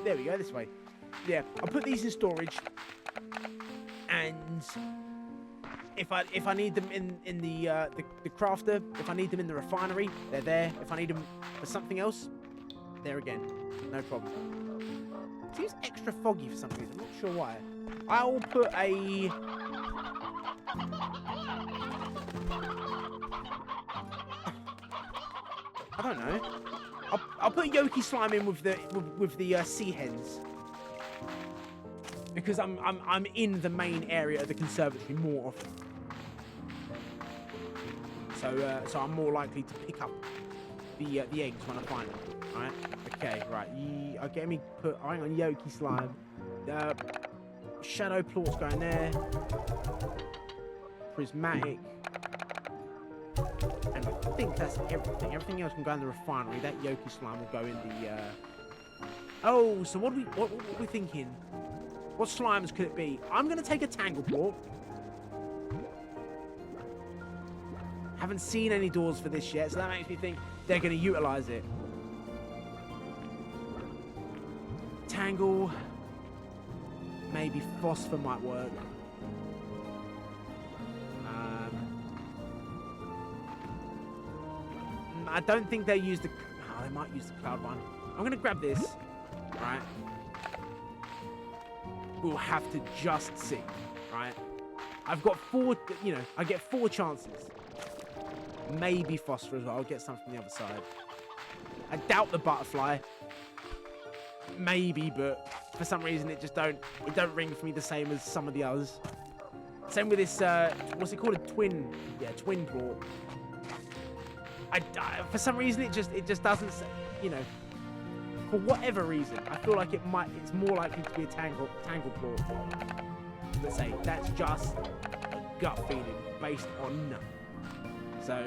There we go, this way. Yeah, I'll put these in storage. And if I need them in the crafter, if I need them in the refinery, they're there. If I need them for something else, there again. No problem. It seems extra foggy for some reason. I'm not sure why. I will put a... I don't know. I'll put Yoki slime in with the sea hens, because I'm in the main area of the conservatory more often, so I'm more likely to pick up the eggs when I find them. Right? Okay. Right. Okay. Let me put. Hang on. Yoki slime. Shadow plort's going there. Prismatic. And I think that's everything. Everything else can go in the refinery. That Yoki slime will go in the... Oh, so what are we thinking? What slimes could it be? I'm going to take a tangle plort. Haven't seen any doors for this yet, so that makes me think they're going to utilize it. Tangle. Maybe phosphor might work. I don't think they use the... Oh, they might use the cloud one. I'm going to grab this. Right. We'll have to just see. Right. I've got 4... You know, I get 4 chances. Maybe phosphor as well. I'll get some from the other side. I doubt the butterfly. Maybe, but for some reason it don't ring for me the same as some of the others. Same with this, what's it called? A twin. Yeah, twin claw. For some reason it just doesn't, you know, for whatever reason, I feel like it's more likely to be a tangle claw. Let's say that's just a gut feeling based on none. So,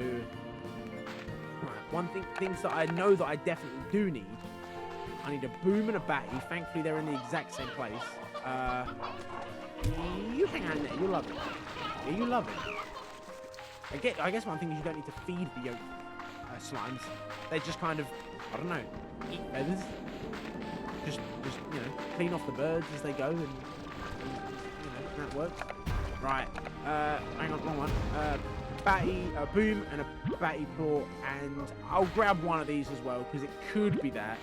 right, things that I know that I definitely do need. I need a boom and a batty. Thankfully, they're in the exact same place. You hang out in there. You'll love it. Yeah, you love it. I guess one thing is you don't need to feed the slimes. They just kind of, I don't know, eat feathers. Just you know, clean off the birds as they go, and you know, that works. Right. Hang on, wrong one. Batty, a boom, and a batty claw, and I'll grab one of these as well because it could be that.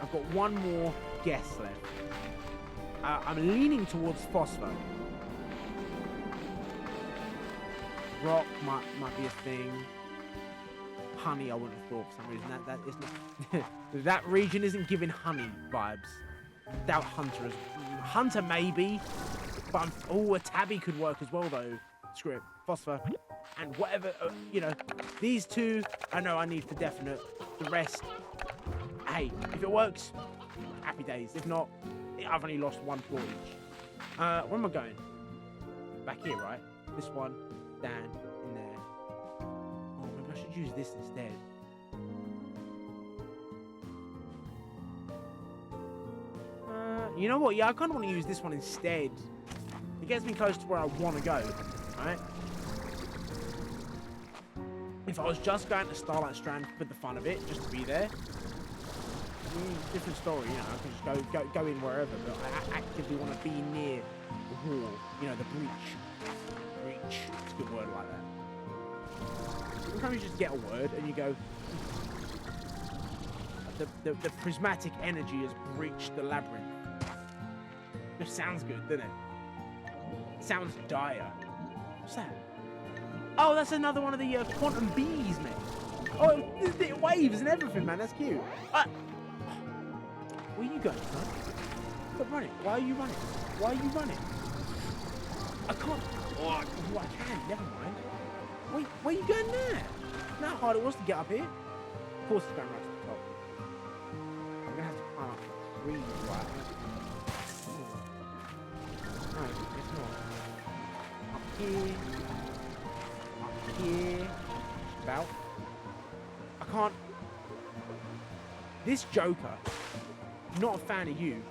I've got one more guess left. I'm leaning towards phosphor. Rock might be a thing. Honey, I wouldn't have thought for some reason. That is not. That region isn't giving honey vibes. Doubt Hunter is. Hunter maybe, but a tabby could work as well though. Screw it. Phosphor and whatever. You know, these 2 I know I need for definite. The rest. Hey, if it works, happy days. If not, I've only lost 1 claw each. Where am I going? Back here, right? This one, down in there. Oh, maybe I should use this instead. You know what? Yeah, I kind of want to use this one instead. It gets me close to where I want to go, right? If I was just going to Starlight Strand for the fun of it, just to be there, different story, you know, I can just go in wherever, but I actively want to be near the wall, you know, the breach. Breach, it's a good word like that. Sometimes you just get a word and you go, the prismatic energy has breached the labyrinth. It sounds good, doesn't it? It sounds dire. What's that? Oh, that's another one of the quantum bees, man. Oh, the waves and everything, man. That's cute. Where are you going, son? Stop running. Why are you running? Why are you running? I can't. Oh, I can. Never mind. Wait, where are you going there? You know how hard it was to get up here? Of course it's going right to the top. I'm going to have to climb up the tree. Right. No, it's not. Up here. Up here. About. I can't. This Joker. Not a fan of you.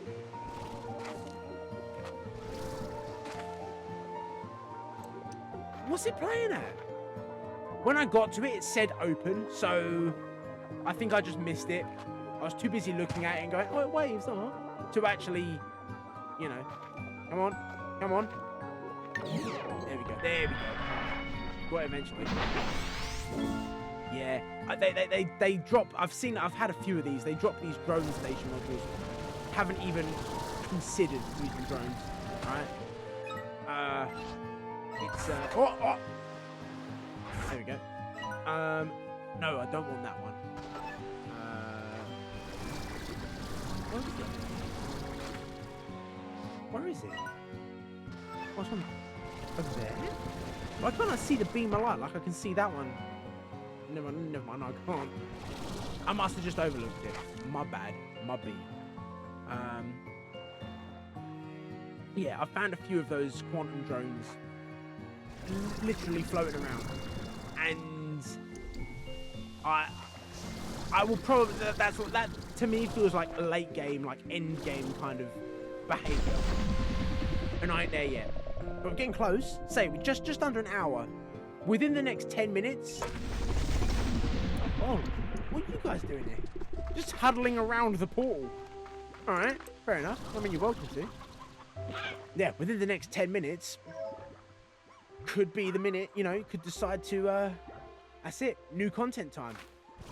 What's it playing at? When I got to it, it said open, so I think I just missed it. I was too busy looking at it and going, oh, it waves, to actually, you know, come on, come on. There we go, there we go. Got it eventually. Yeah, they drop. I've had a few of these. They drop these drone station modules. Haven't even considered using drones. Right? It's oh. There we go. No, I don't want that one. Where is it? What's one over there? Why can't I see the beam of light like I can see that one? Never mind, I can't. I must have just overlooked it. My bad. My B. Yeah, I found a few of those quantum drones literally floating around. And I will probably, that's what, that to me feels like a late game, like end game kind of behavior. And I ain't there yet. But I'm getting close. Say, we're just under an hour. Within the next 10 minutes, oh, What are you guys doing here? Just huddling around the portal. Alright, fair enough. I mean, you're welcome to. Yeah, within the next 10 minutes, could be the minute, you know, could decide to, that's it, new content time.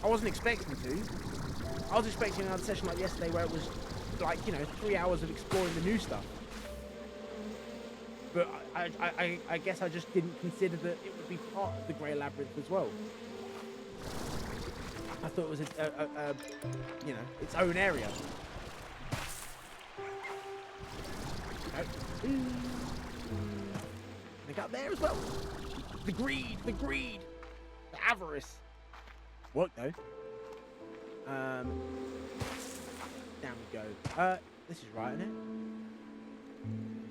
I wasn't expecting to. I was expecting another session like yesterday where it was like, you know, 3 hours of exploring the new stuff. But I guess I just didn't consider that it would be part of the Grey Labyrinth as well. I thought it was a you know, its own area. They got there as well. The greed, the avarice. What though? Down we go. This is right, isn't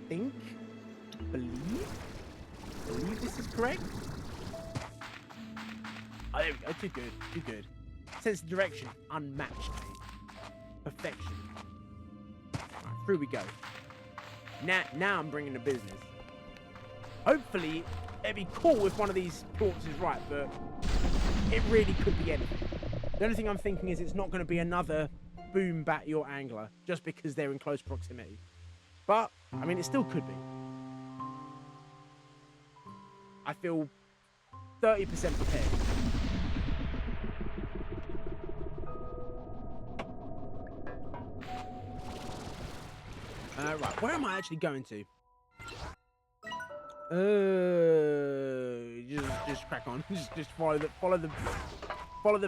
it? Believe this is correct. Oh, there we go. Too good, too good. Sense of direction, unmatched, mate. Perfection. Right, through we go. Now I'm bringing the business. Hopefully, it'd be cool if one of these thoughts is right, but it really could be anything. The only thing I'm thinking is it's not going to be another boom bat your angler just because they're in close proximity. But, I mean, it still could be. I feel 30% prepared. Right, where am I actually going to? Just crack on. just follow the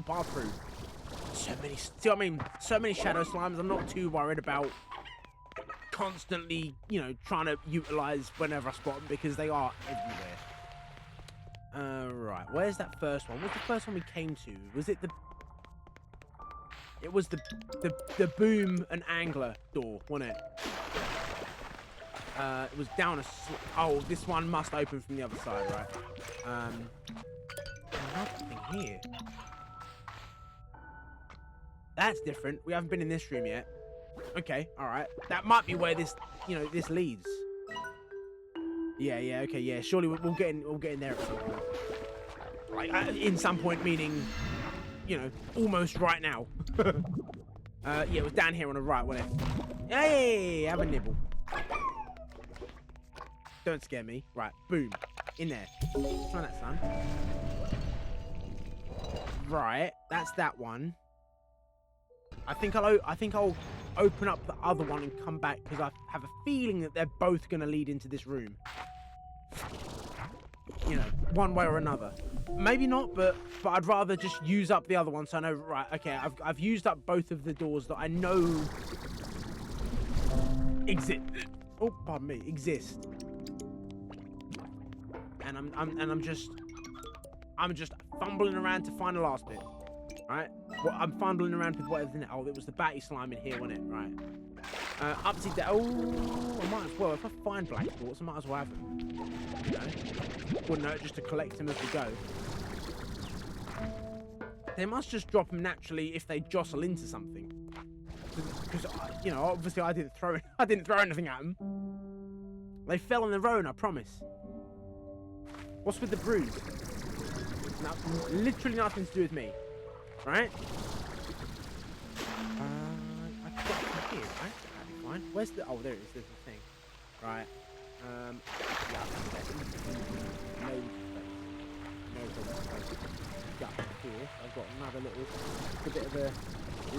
path through. So many, see what I mean? So many shadow slimes. I'm not too worried about constantly, you know, trying to utilize whenever I spot them because they are everywhere. Right, where's that first one? What's the first one we came to? Was it the? It was the boom and angler door, wasn't it? It was down a... Oh, this one must open from the other side, right? Nothing here. That's different. We haven't been in this room yet. Okay, alright. That might be where this, you know, this leads. Yeah, okay, yeah. Surely we'll get in there at some point. Like, in some point, meaning, you know, almost right now. Yeah, it was down here on the right, wasn't it? Hey, have a nibble. Don't scare me. Right, boom. In there. Try that, son. Right, that's that one. I think I'll open up the other one and come back because I have a feeling that they're both going to lead into this room. You know, one way or another. Maybe not, but I'd rather just use up the other one so I know, right, okay, I've used up both of the doors that I know exist. Oh, pardon me, exist. And I'm just fumbling around to find the last bit. Right? Well, I'm fumbling around with whatever's in it. Oh, it was the batty slime in here, wasn't it? Right. Upside down. Oh, I might as well. If I find black quartz, I might as well have them. You know? Wouldn't hurt just to collect them as we go. They must just drop them naturally if they jostle into something. Because, you know, obviously I didn't throw anything at them. They fell on their own, I promise. What's with the bruise? No, literally nothing to do with me. Right? I got it from here, right? That'd be fine. Where's the... Oh, there it is. There's the thing. Right. Yeah, no here. I've got another little bit of a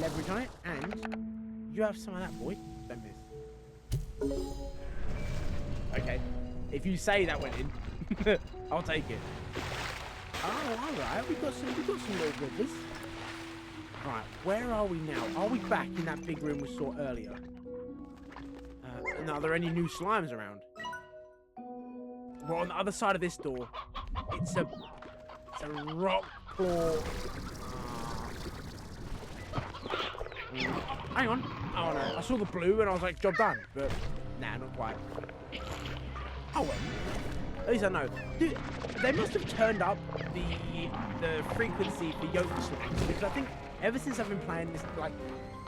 leverage on it. And you have some of that, boy. Don't miss. Okay. If you say that went in, I'll take it. Oh, alright. We've got some little wigglers. Right, where are we now? Are we back in that big room we saw earlier? And are there any new slimes around? We're on the other side of this door. It's a rock claw. Hang on. Oh no, I saw the blue and I was like, job done. But nah, not quite. Oh well. At least I know. Dude, they must have turned up the frequency for yoke slimes because I think ever since I've been playing this, like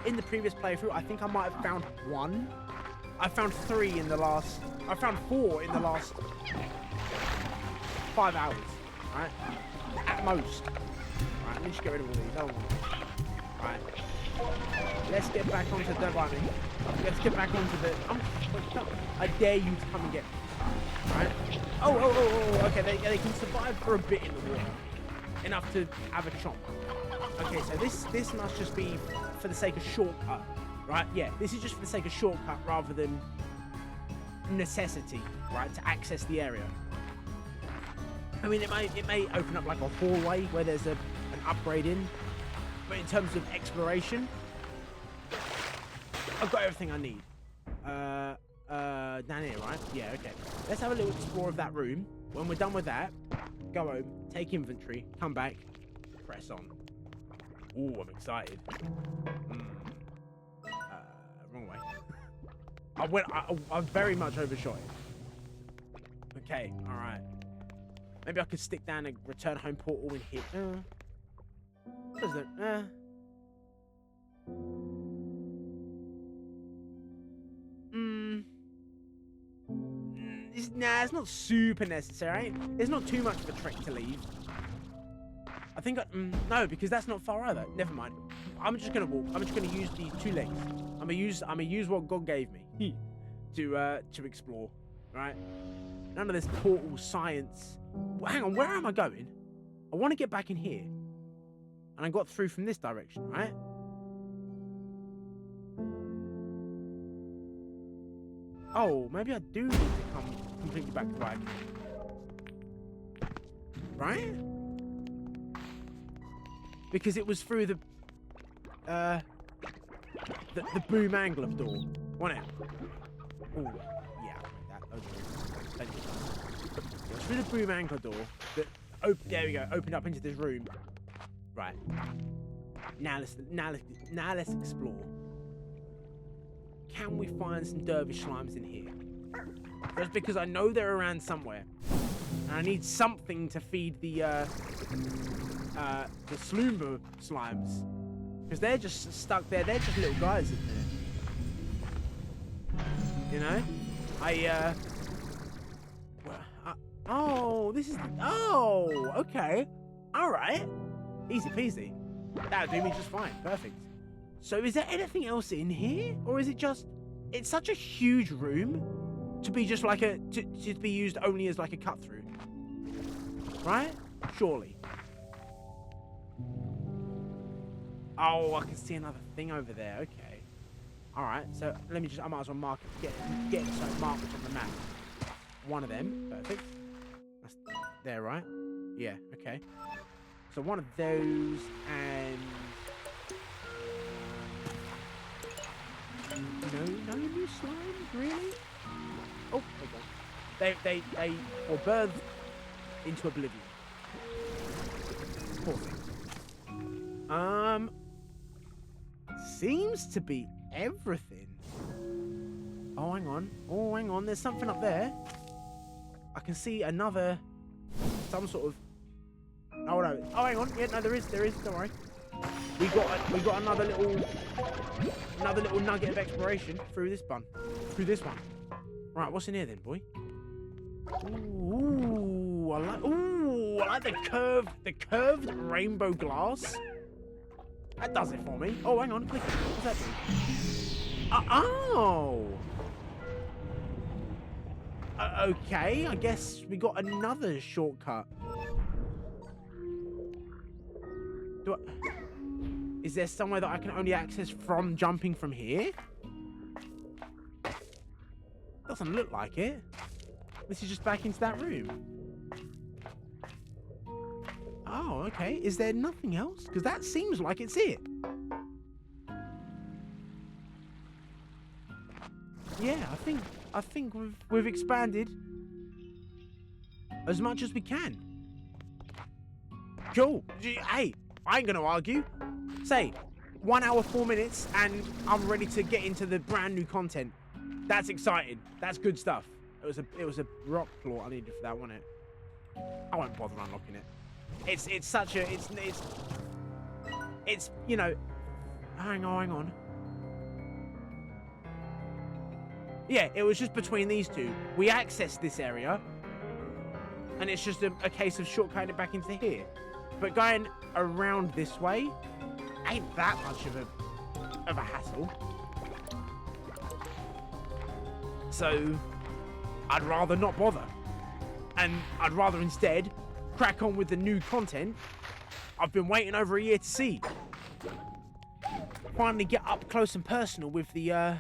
in the previous playthrough, I think I might have found one. I found 3 in the last. I found 4 in the last 5 hours. Right, at most. Right, let me just get rid of all these. Oh. Right. Let's get back onto the running. Let's get back onto the... I dare you to come and get me. Right? Oh, okay, they can survive for a bit in the water. Enough to have a chomp. Okay, so this must just be for the sake of shortcut. Right? Yeah, this is just for the sake of shortcut rather than necessity, right, to access the area. I mean, it may open up like a hallway where there's an upgrade in, but in terms of exploration, I've got everything I need. Down here, right? Yeah, okay. Let's have a little explore of that room. When we're done with that, go home, take inventory, come back, press on. Ooh, I'm excited. Wrong way. I very much overshot it. Okay, all right. Maybe I could stick down a return home portal in here. What is it? Nah, it's not super necessary. It's not too much of a trek to leave. I think no, because that's not far either. Never mind. I'm just gonna walk. I'm just gonna use the 2 legs. I'm gonna use what God gave me to explore. Right? None of this portal science. Well, hang on, where am I going? I want to get back in here, and I got through from this direction, right? Oh, maybe I do need to come completely back to life. Right? Because it was through the boom angle of door. Wasn't it? Oh, yeah, that. It's through the boom angle door that there we go, opened up into this room. Right. Now let's explore. Can we find some dervish slimes in here? Just because I know they're around somewhere. And I need something to feed the Sloomba slimes. Because they're just stuck there. They're just little guys in there. You know? Oh, this is... Oh, okay. Alright. Easy peasy. That'll do me just fine. Perfect. So is there anything else in here? Or is it just... It's such a huge room to be just like a... To be used only as like a cut through. Right? Surely. Oh, I can see another thing over there. Okay. Alright, so let me just... I might as well mark it. Get some markers on the map. One of them. Perfect. That's there, right? Yeah, okay. So one of those and... No new slimes, really? Oh, okay. They were birthed into oblivion. Poor thing. Seems to be everything. Oh, hang on. Oh, hang on. There's something up there. I can see another... Some sort of... Oh, no. Oh, hang on. Yeah, no, there is. Don't worry. We got another little nugget of exploration through this one. Right, what's in here then, boy? Ooh, I like the curved rainbow glass. That does it for me. Oh, hang on, quick. What's that do? Oh. Okay, I guess we got another shortcut. Is there somewhere that I can only access from jumping from here? Doesn't look like it. This is just back into that room. Oh, okay. Is there nothing else? Because that seems like it's it. Yeah, I think we've expanded as much as we can. Cool. Hey, I ain't gonna argue. Say, 1 hour, 4 minutes, and I'm ready to get into the brand new content. That's exciting. That's good stuff. It was a rock claw I needed for that, wasn't it? I won't bother unlocking it. It's such a it's you know. Hang on. Yeah, it was just between these two. We accessed this area, and it's just a case of shortcutting it back into here. But going around this way, ain't that much of a hassle. So I'd rather not bother. And I'd rather instead crack on with the new content I've been waiting over a year to see. Finally get up close and personal with the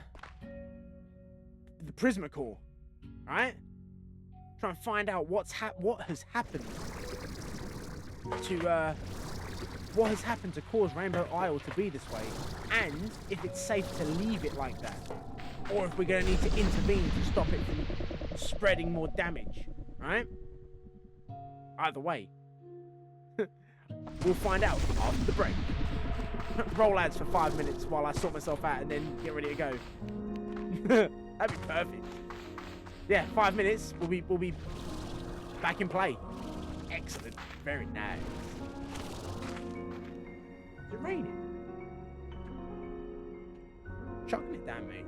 Prismacore, right? Try and find out what has happened to cause Rainbow Isle to be this way, and if it's safe to leave it like that, or if we're going to need to intervene to stop it from spreading more damage, right? Either way, we'll find out after the break. Roll ads for 5 minutes while I sort myself out and then get ready to go. That'd be perfect. Yeah, 5 minutes. We'll be back in play. Excellent. Very nice. Is it raining? Chucking it down, mate.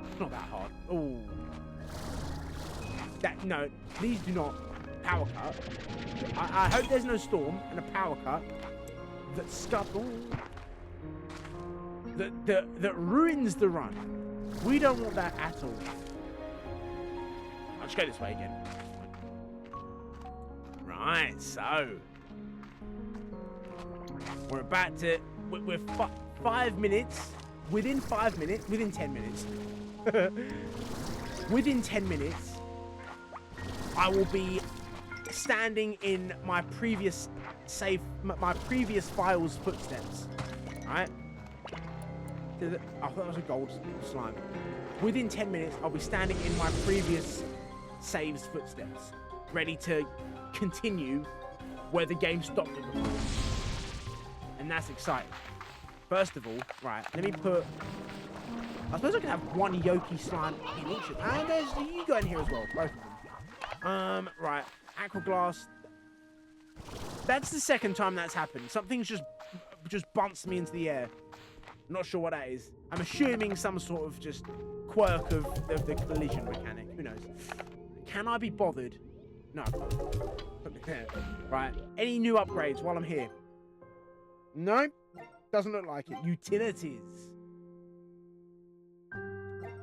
It's not that hard. Oh. No, please do not power cut. I hope there's no storm and a power cut that that ruins the run. We don't want that at all. I'll just go this way again. Right, so we're about to. We're 5 minutes. Within 5 minutes. Within 10 minutes. Within 10 minutes, I will be standing in my previous file's footsteps. Right? I thought that was a gold slime. Within 10 minutes, I'll be standing in my previous save's footsteps, ready to continue where the game stopped it before. And that's exciting. First of all, right, let me put... I suppose I can have one Yoki slime in each of them. And there's you go in here as well, both of them. Right, aqua glass. That's the second time that's happened. Something's just bounced me into the air. Not sure what that is. I'm assuming some sort of just quirk of the collision mechanic. Who knows? Can I be bothered? No. Right. Any new upgrades while I'm here? No. Doesn't look like it. Utilities.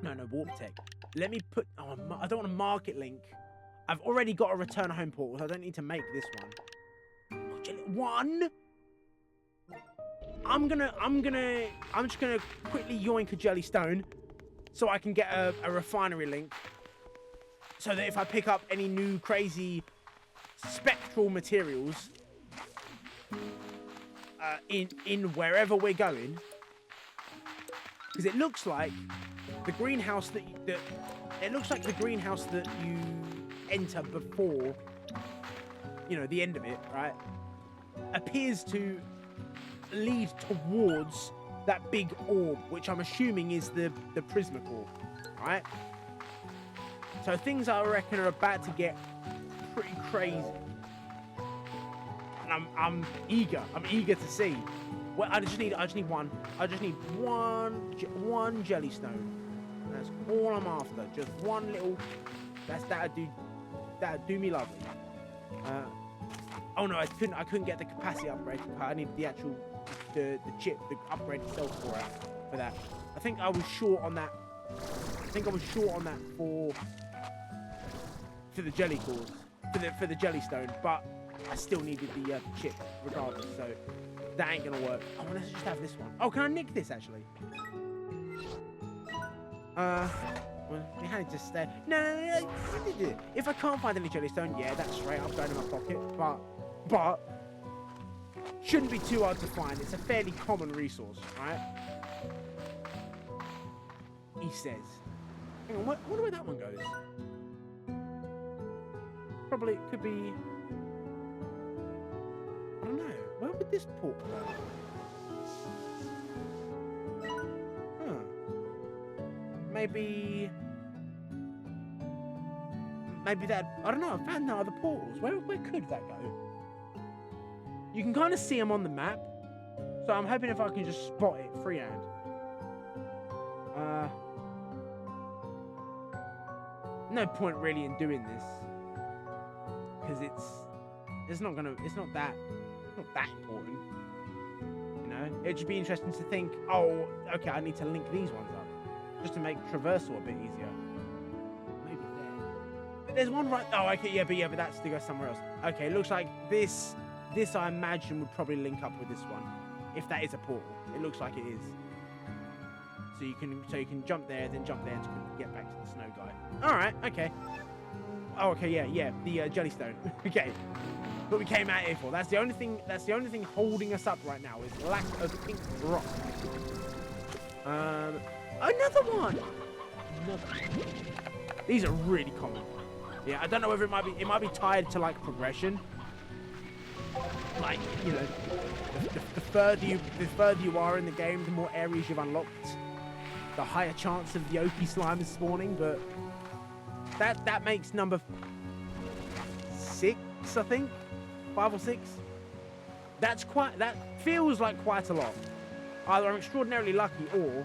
No, warp tech. Let me put... Oh, I don't want to market link. I've already got a return home portal, so I don't need to make this one. One? I'm just gonna quickly yoink a jelly stone so I can get a refinery link, so that if I pick up any new crazy spectral materials in wherever we're going, because it looks like the greenhouse that you enter before, you know, the end of it, right, appears to lead towards that big orb, which I'm assuming is the Prismacore, right? So things I reckon are about to get pretty crazy, and I'm eager to see. Well, I just need one. I just need one jelly stone. That's all I'm after. Just one little. That'd do me lovely. Oh no, I couldn't get the capacity upgrade. I needed the actual the chip, the upgrade itself for that. I think I was short on that. For the jelly cores, for the jelly stone, but I still needed the chip regardless. So that ain't gonna work. Oh, let's just have this one. Oh, can I nick this actually? Well, we had it just stay. No. If I can't find any jelly stone, yeah, that's straight up going in my pocket. But shouldn't be too hard to find. It's a fairly common resource, right? He says. Hang on, wonder where that one goes. Probably could be. I don't know. Where would this port go? Huh. Maybe that. I don't know. I found no other portals. Where could that go? You can kind of see them on the map, so I'm hoping if I can just spot it freehand. No point really in doing this, because it's not that important, you know. it'd just be interesting to think, oh, okay, I need to link these ones up just to make traversal a bit easier. Maybe there. But there's one right. Oh, okay, yeah, but that's to go somewhere else. Okay, looks like this I imagine would probably link up with this one, if that is a portal. It looks like it is. So you can jump there, then jump there to get back to the snow guy. All right, okay. Oh, okay, yeah, the Jellystone. Okay, what we came out here for. That's the only thing holding us up right now is lack of pink rock. Another one. These are really common. Yeah, I don't know whether it might be tied to like progression. Like, you know, the further you are in the game, the more areas you've unlocked, the higher chance of the OP slime is spawning. But that makes number 6, I think, 5 or 6. That feels like quite a lot. Either I'm extraordinarily lucky, or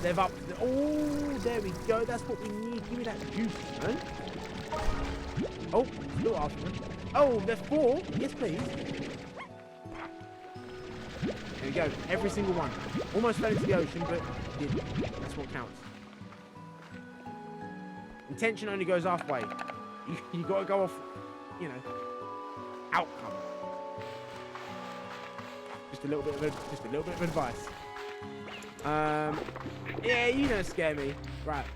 they've upped. Oh, there we go. That's what we need. Give me that juice, man. Oh, still after me. Oh, there's 4. Yes, please. There we go. Every single one. Almost fell into the ocean, but didn't. That's what counts. Intention only goes halfway. You got to go off, you know, outcome. Just a little bit of advice. Yeah, you don't scare me. Right.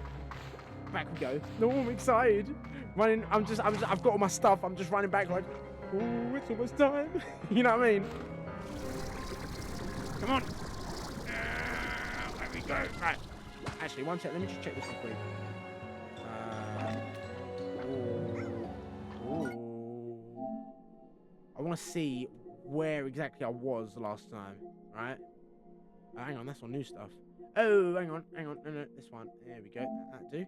Back we go. No, I'm excited. Running. I've got all my stuff. I'm just running back like, ooh, it's almost time. You know what I mean? Come on. There we go. Right. Actually, one sec. Let me just check this real quick. I want to see where exactly I was last time. Right. Hang on, that's all new stuff. Oh, hang on. No, this one. There we go. That do.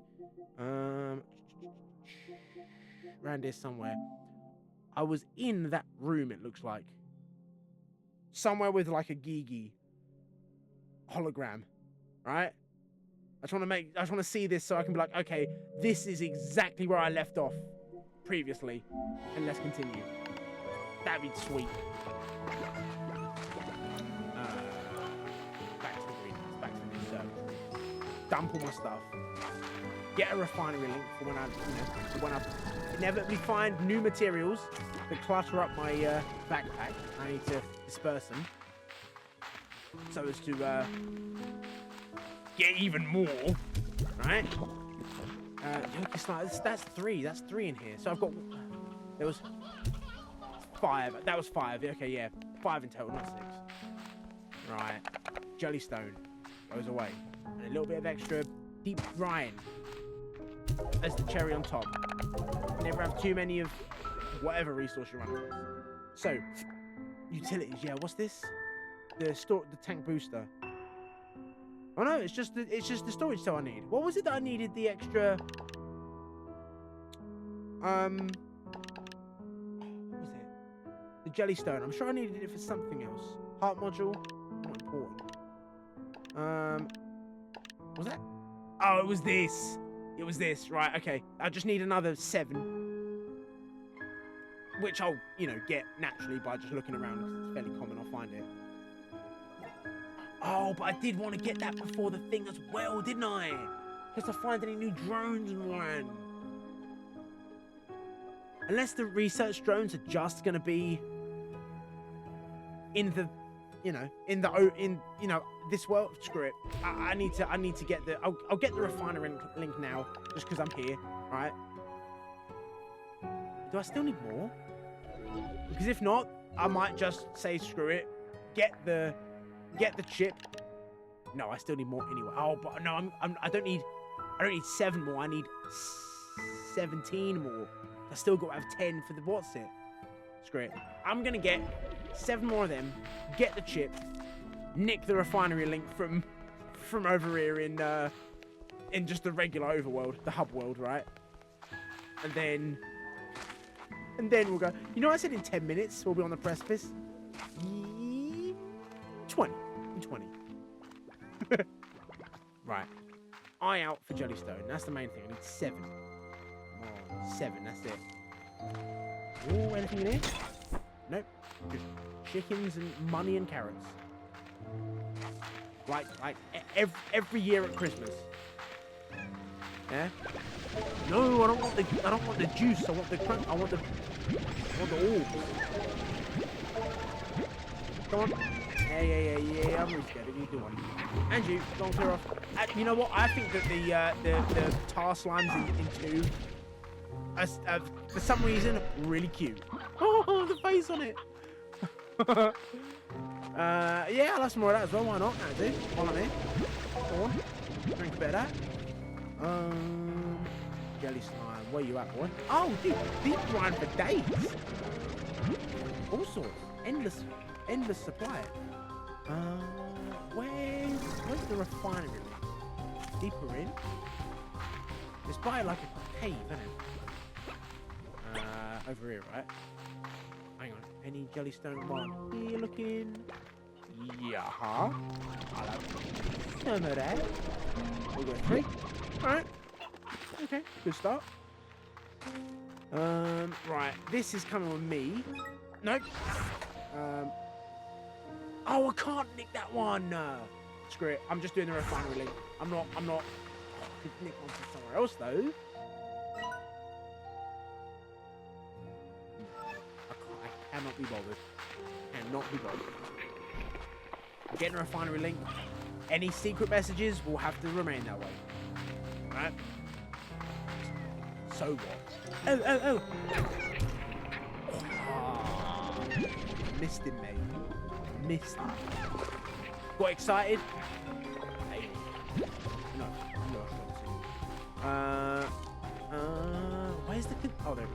Around here somewhere. I was in that room, it looks like. Somewhere with like a Gigi hologram, right? I just want to see this so I can be like, okay, this is exactly where I left off previously, and let's continue. That'd be sweet. Back to the greenhouse, back to the new server. Dump all my stuff. Get a refinery link for when I inevitably find new materials that clutter up my backpack. I need to disperse them so as to get even more, right? That's 3. That's 3 in here. So I've got. There was 5. That was 5. Okay, yeah, 5 in total, not 6. Right. Jellystone goes away, and a little bit of extra deep brine as the cherry on top. You never have too many of whatever resource you're running. So, utilities. Yeah, what's this? The tank booster. Oh no, it's just the storage cell I need. What was it that I needed the extra? What was it? The Jellystone. I'm sure I needed it for something else. Heart module. Not important. What was that? Oh, it was this. It was this, right? Okay, I just need another 7, which I'll, get naturally by just looking around because it's fairly common. I'll find it. Oh, but I did want to get that before the thing as well, didn't I? Because I find any new drones and one. Unless the research drones are just gonna be in the, this world. Screw it. I need to get the. I'll get the refinery link now, just because I'm here, right? Do I still need more? Because if not, I might just say screw it. Get the chip. No, I still need more anyway. Oh, but no, I don't need 7 more. I need 17 more. I still got to have 10 for the what's it? Screw it. I'm gonna get 7 more of them. Get the chip. Nick the refinery link from over here in just the regular overworld, the hub world, right? And then we'll go. I said in 10 minutes we'll be on the precipice. 20. Right. Eye out for Jellystone. That's the main thing. I need 7. Oh, 7. That's it. Oh, anything in here? Nope. Just chickens and money and carrots. Every year at Christmas. Yeah. No, I don't want the juice. I want the crunch. I want the orbs. Come on. Yeah. I'm really scared of you. Do one. And you, don't clear off. You know what? I think that the tar slimes in 2 are, for some reason, really cute. Oh, the face on it. Yeah, I'll have some more of that as well. Why not? No, dude. While I'm here. Go on. Drink a bit of that. Jelly slime. Where you at, boy? Oh, dude. These grind for days. All sorts. Endless supply. Where's the refinery? Deeper in? It's by like a cave, isn't it? Over here, right? Hang on. Any jellystone one here looking? Yeah. I'll have some of that. We'll go 3. Alright. Okay, good start. Right. This is coming with me. Nope. Oh, I can't nick that one. Screw it. I'm just doing the refinery link. I'm not. I could nick one from somewhere else though. I cannot be bothered. Cannot be bothered. Getting a refinery link. Any secret messages will have to remain that way. Right? So what? Oh. Missed him, mate. Missed him. Got excited? Hey. No. Where's the... Oh, there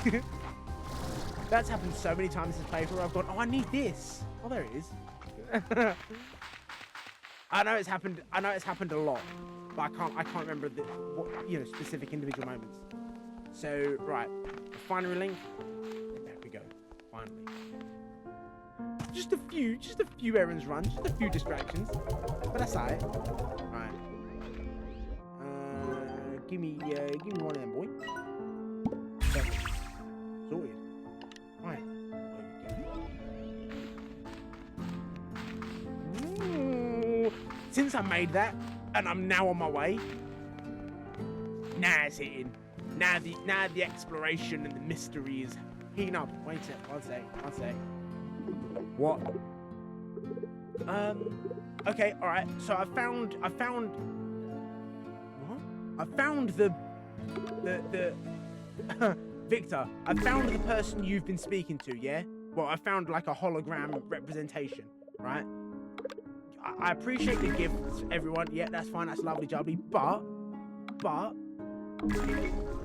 we go. That's happened so many times this playthrough. I've gone, oh, I need this. Oh, there it is. I know it's happened a lot, but I can't remember specific individual moments. So right, refinery link. There we go. Finally. Just a few errands run, just a few distractions, but that's alright. Right. Give me one of them, boy. Perfect. Sorted. Right. Since I made that, and I'm now on my way, now it's hitting. Now the exploration and the mystery is heating up. Wait a sec. One sec. What? Okay, alright. So I found the Victor, I found the person you've been speaking to, yeah? Well, I found like a hologram representation, right? I appreciate the gifts, everyone. Yeah, that's fine. That's lovely, jubbly. But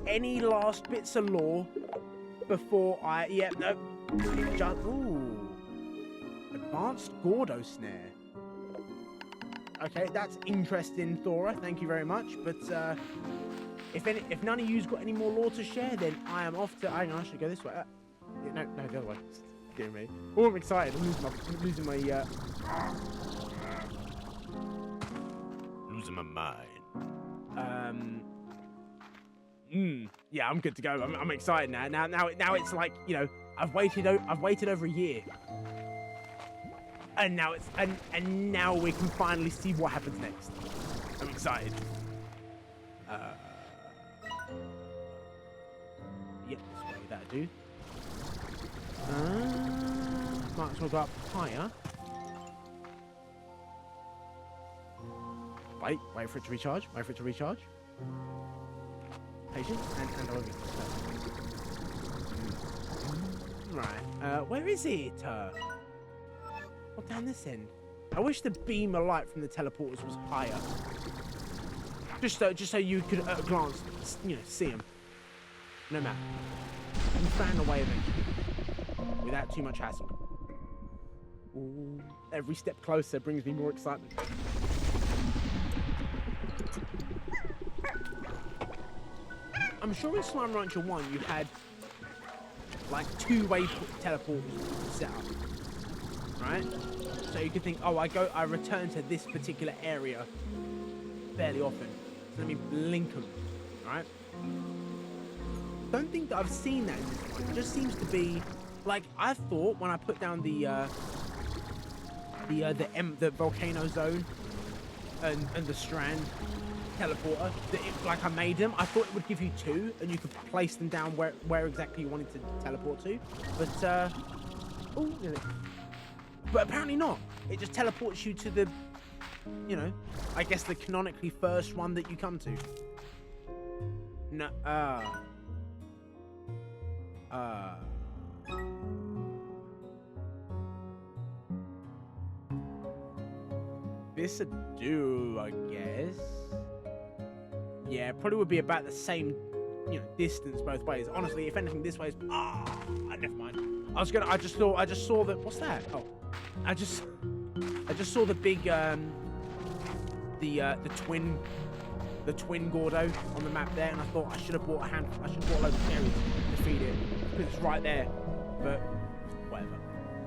any last bits of lore before I... Yeah, no. Ooh. Advanced Gordo snare. Okay, that's interesting, Thora. Thank you very much. But if none of you's got any more lore to share, then I am off to... Hang on, I should go this way. Yeah, no, the other way. Getting me. Oh, I'm excited. I'm losing my losing my mind. Yeah, I'm good to go. I'm excited now. Now it's like, you know, I've waited over a year, and now and now we can finally see what happens next. I'm excited. Yep, this way that'll do. Might as well go up higher. Wait for it to recharge. Patience and I'll right. Where is it? Well, down this end. I wish the beam of light from the teleporters was higher. Just so you could at a glance, you know, see them. No matter. You found a way eventually, without too much hassle. Ooh, every step closer brings me more excitement. I'm sure in Slime Rancher 1 you had like two-way teleporters set up, right? So you could think, oh, I return to this particular area fairly often. So let me link them, right? Don't think that I've seen that in this one. It just seems to be like I thought when I put down the the volcano zone and the strand teleporter. Like I made them. I thought it would give you 2, and you could place them down where exactly you wanted to teleport to. But but apparently not. It just teleports you to the, you know, I guess the canonically first one that you come to. No. This would do, I guess. Yeah, probably would be about the same, you know, distance both ways. Honestly, if anything, this way is. Never mind. I just saw that. What's that? Oh, I just saw the big the twin Gordo on the map there, and I thought I should have bought a load of berries to feed it because it's right there. But whatever,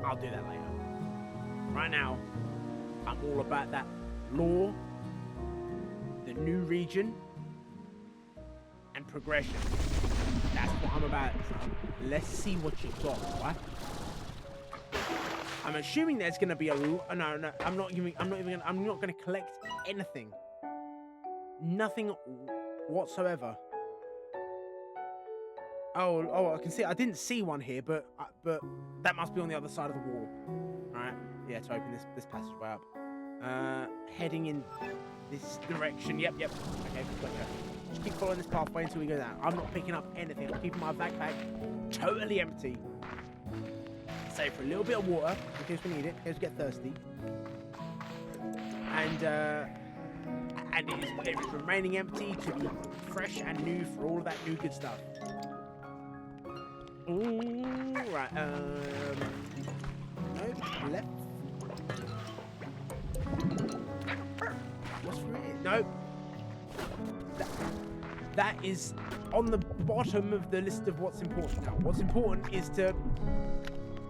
I'll do that later. Right now, I'm all about that lore, the new region, and progression. That's what I'm about. Let's see what you got, right? I'm assuming there's gonna be a no. I'm not gonna collect anything. Nothing whatsoever. Oh, I can see. I didn't see one here, but that must be on the other side of the wall. All right. Yeah, to open this passageway up. Heading in this direction. Yep. Okay, gotcha. Just keep following this pathway until we go down. I'm not picking up anything. I'm keeping my backpack totally empty. Save for a little bit of water in case we need it, in case we get thirsty. And it is remaining empty to be fresh and new for all of that new good stuff. Ooh, right. No, left. What's for it? No. That is on the bottom of the list of what's important now. What's important is to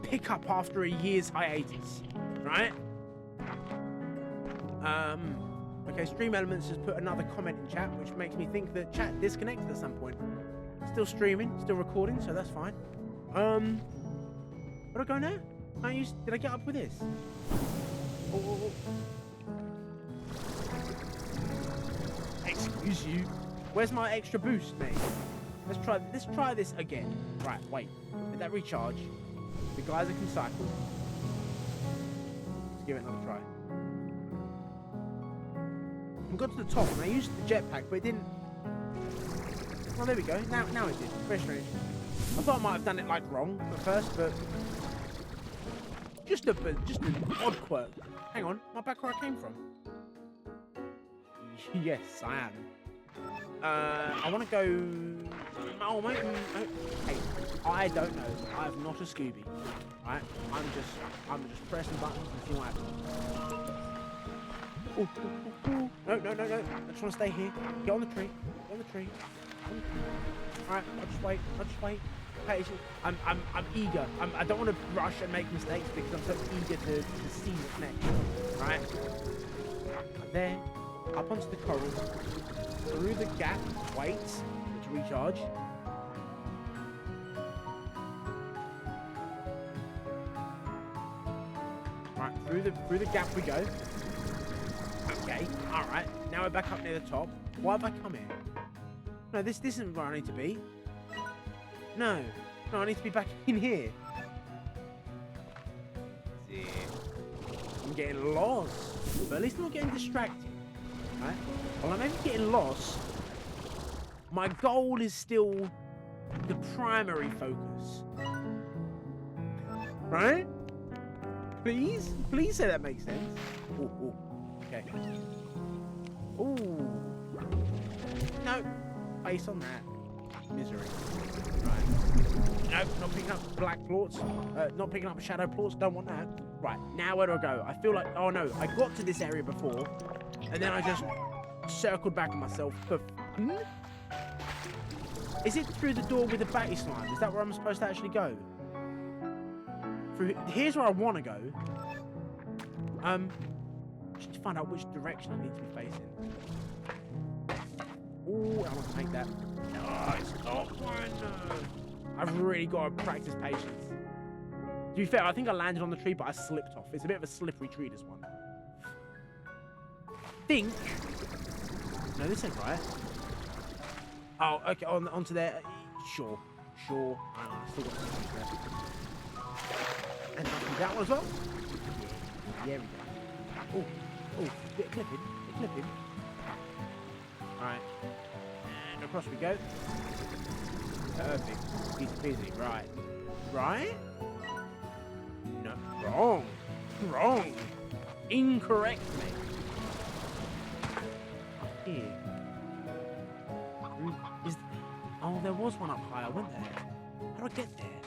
pick up after a year's hiatus, right? Okay, Stream Elements has put another comment in chat, which makes me think that chat disconnected at some point. Still streaming, still recording, so that's fine. Where do I go now? Did I get up with this? Oh. Excuse you. Where's my extra boost, mate? Let's try this again. Right, wait. Did that recharge? The geyser can cycle. Let's give it another try. I got to the top and I used the jetpack, but it didn't. Oh, there we go. Now it did. Very strange. I thought I might have done it like wrong at first, but just an odd quirk. Hang on, am I back where I came from? Yes, I am. I want to go. Oh, mate. Hey, I don't know. I'm not a Scooby. Right? I'm just pressing buttons and seeing what happens. Ooh. No. I just want to stay here. Get on the tree. Alright, I'll just wait. Patient. I'm eager. I don't want to rush and make mistakes because I'm so eager to see what's next. Right? I'm there. Up onto the corals. Through the gap. Wait. To recharge. Right, through the gap we go. Okay, alright. Now we're back up near the top. Why have I come here? No, this isn't where I need to be. No, I need to be back in here. I'm getting lost. But at least I'm not getting distracted. Right? Well, I may be getting lost. My goal is still the primary focus. Right? Please say that makes sense. Ooh. Okay. Ooh. No. Face on that. Misery. Right. Nope, not picking up black plorts. Not picking up shadow plorts. Don't want that. Right. Now where do I go? I feel like, oh no, I got to this area before, and then I just circled back on myself for fun. Is it through the door with the batty slime? Is that where I'm supposed to actually go? Here's where I want to go. Just to find out which direction I need to be facing. Ooh, I want to make that. No, it's not one. I've really got to practice patience. To be fair, I think I landed on the tree, but I slipped off. It's a bit of a slippery tree, this one. Think. No, this ain't right. Oh, okay, onto there. Sure. Still got some there. And that one as well. Yeah, we go. Oh, bit of clipping. Alright. And across we go. Perfect. Easy peasy. Right? No. Wrong. Incorrect, mate. Up here. Oh, there was one up high. I went there. How did I get there?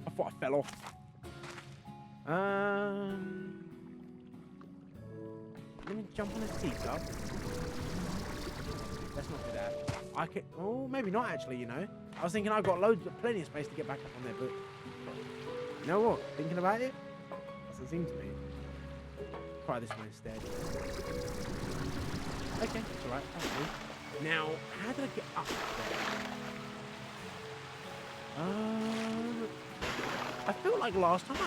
I thought I fell off. Let me jump on this teacup. Let's not do that. I can. Oh, maybe not actually. You know, I was thinking I've got plenty of space to get back up on there, but you know what? Thinking about it, doesn't seem to me. Try this one instead. Okay, that's alright. Now, how did I get up there? I feel like last time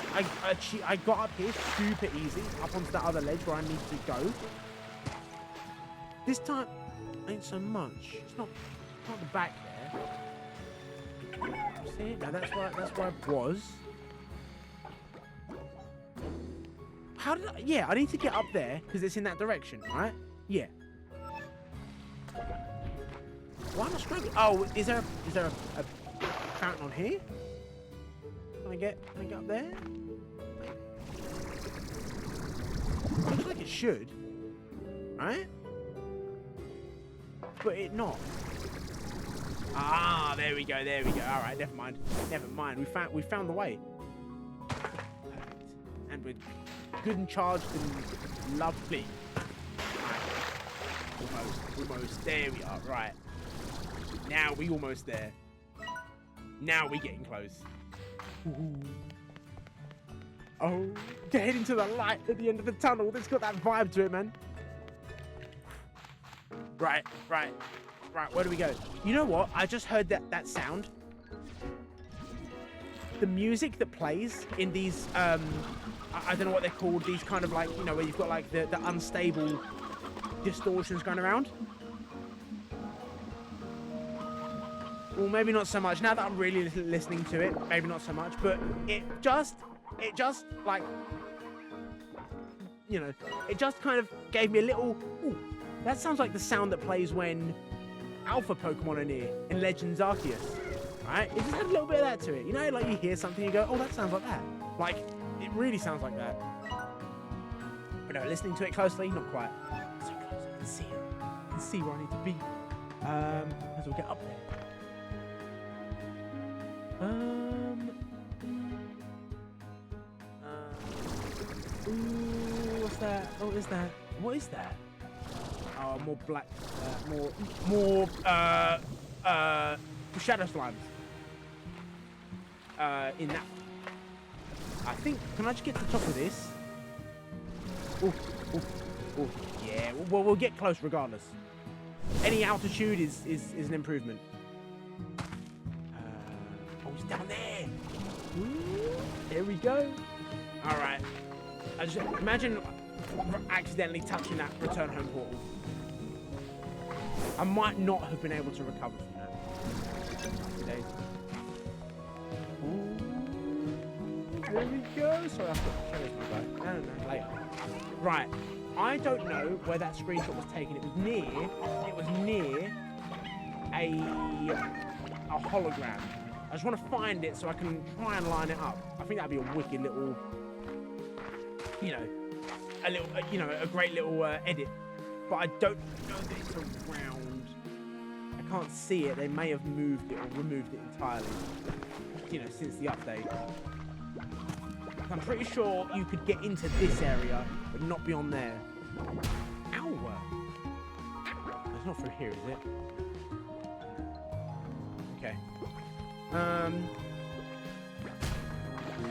I got up here super easy, up onto that other ledge where I need to go. This time, ain't so much. It's not the back there. See? Now that's where I was. How did I? Yeah, I need to get up there because it's in that direction, right? Yeah. Why am I struggling? Oh, is there a fountain on here? Can I get up there? Looks like it should, right? But it not. Ah, there we go. All right, never mind. We found the way. Perfect. And we're good and charged and lovely. Right. Almost. There we are. Right. Now we almost there. Now we getting close. Ooh. Oh, get heading to the light at the end of the tunnel. It's got that vibe to it, man. Right. Where do we go? You know what? I just heard that sound. The music that plays in these, I don't know what they're called. These kind of like, you know, where you've got like the unstable distortions going around. Well, maybe not so much. Now that I'm really listening to it, maybe not so much. But it just like, you know, it just kind of gave me a little. Ooh, that sounds like the sound that plays when alpha Pokemon are near in Legends Arceus. Right? It just had a little bit of that to it. You know, like you hear something, you go, oh, that sounds like that. Like, it really sounds like that. But no, listening to it closely, not quite. So close, I can see it. I can see where I need to be. As we get up there. Ooh, what's that? Oh, is that? What is that? Oh, more black, more shadow slimes. In that. I think, can I just get to the top of this? Oh, yeah, well, we'll get close regardless. Any altitude is an improvement. Oh, it's down there. Ooh, there we go. All right. I just imagine accidentally touching that return home portal. I might not have been able to recover from that. Days. Ooh, there we go. Sorry, I've got to show this my guy. No, later. Right. I don't know where that screenshot was taken. It was near a hologram. I just want to find it so I can try and line it up. I think that'd be a wicked little, you know, a great little edit. But I don't know that it's around. I can't see it. They may have moved it or removed it entirely, you know, since the update. I'm pretty sure you could get into this area, but not beyond there. Ow! It's not through here, is it? Okay.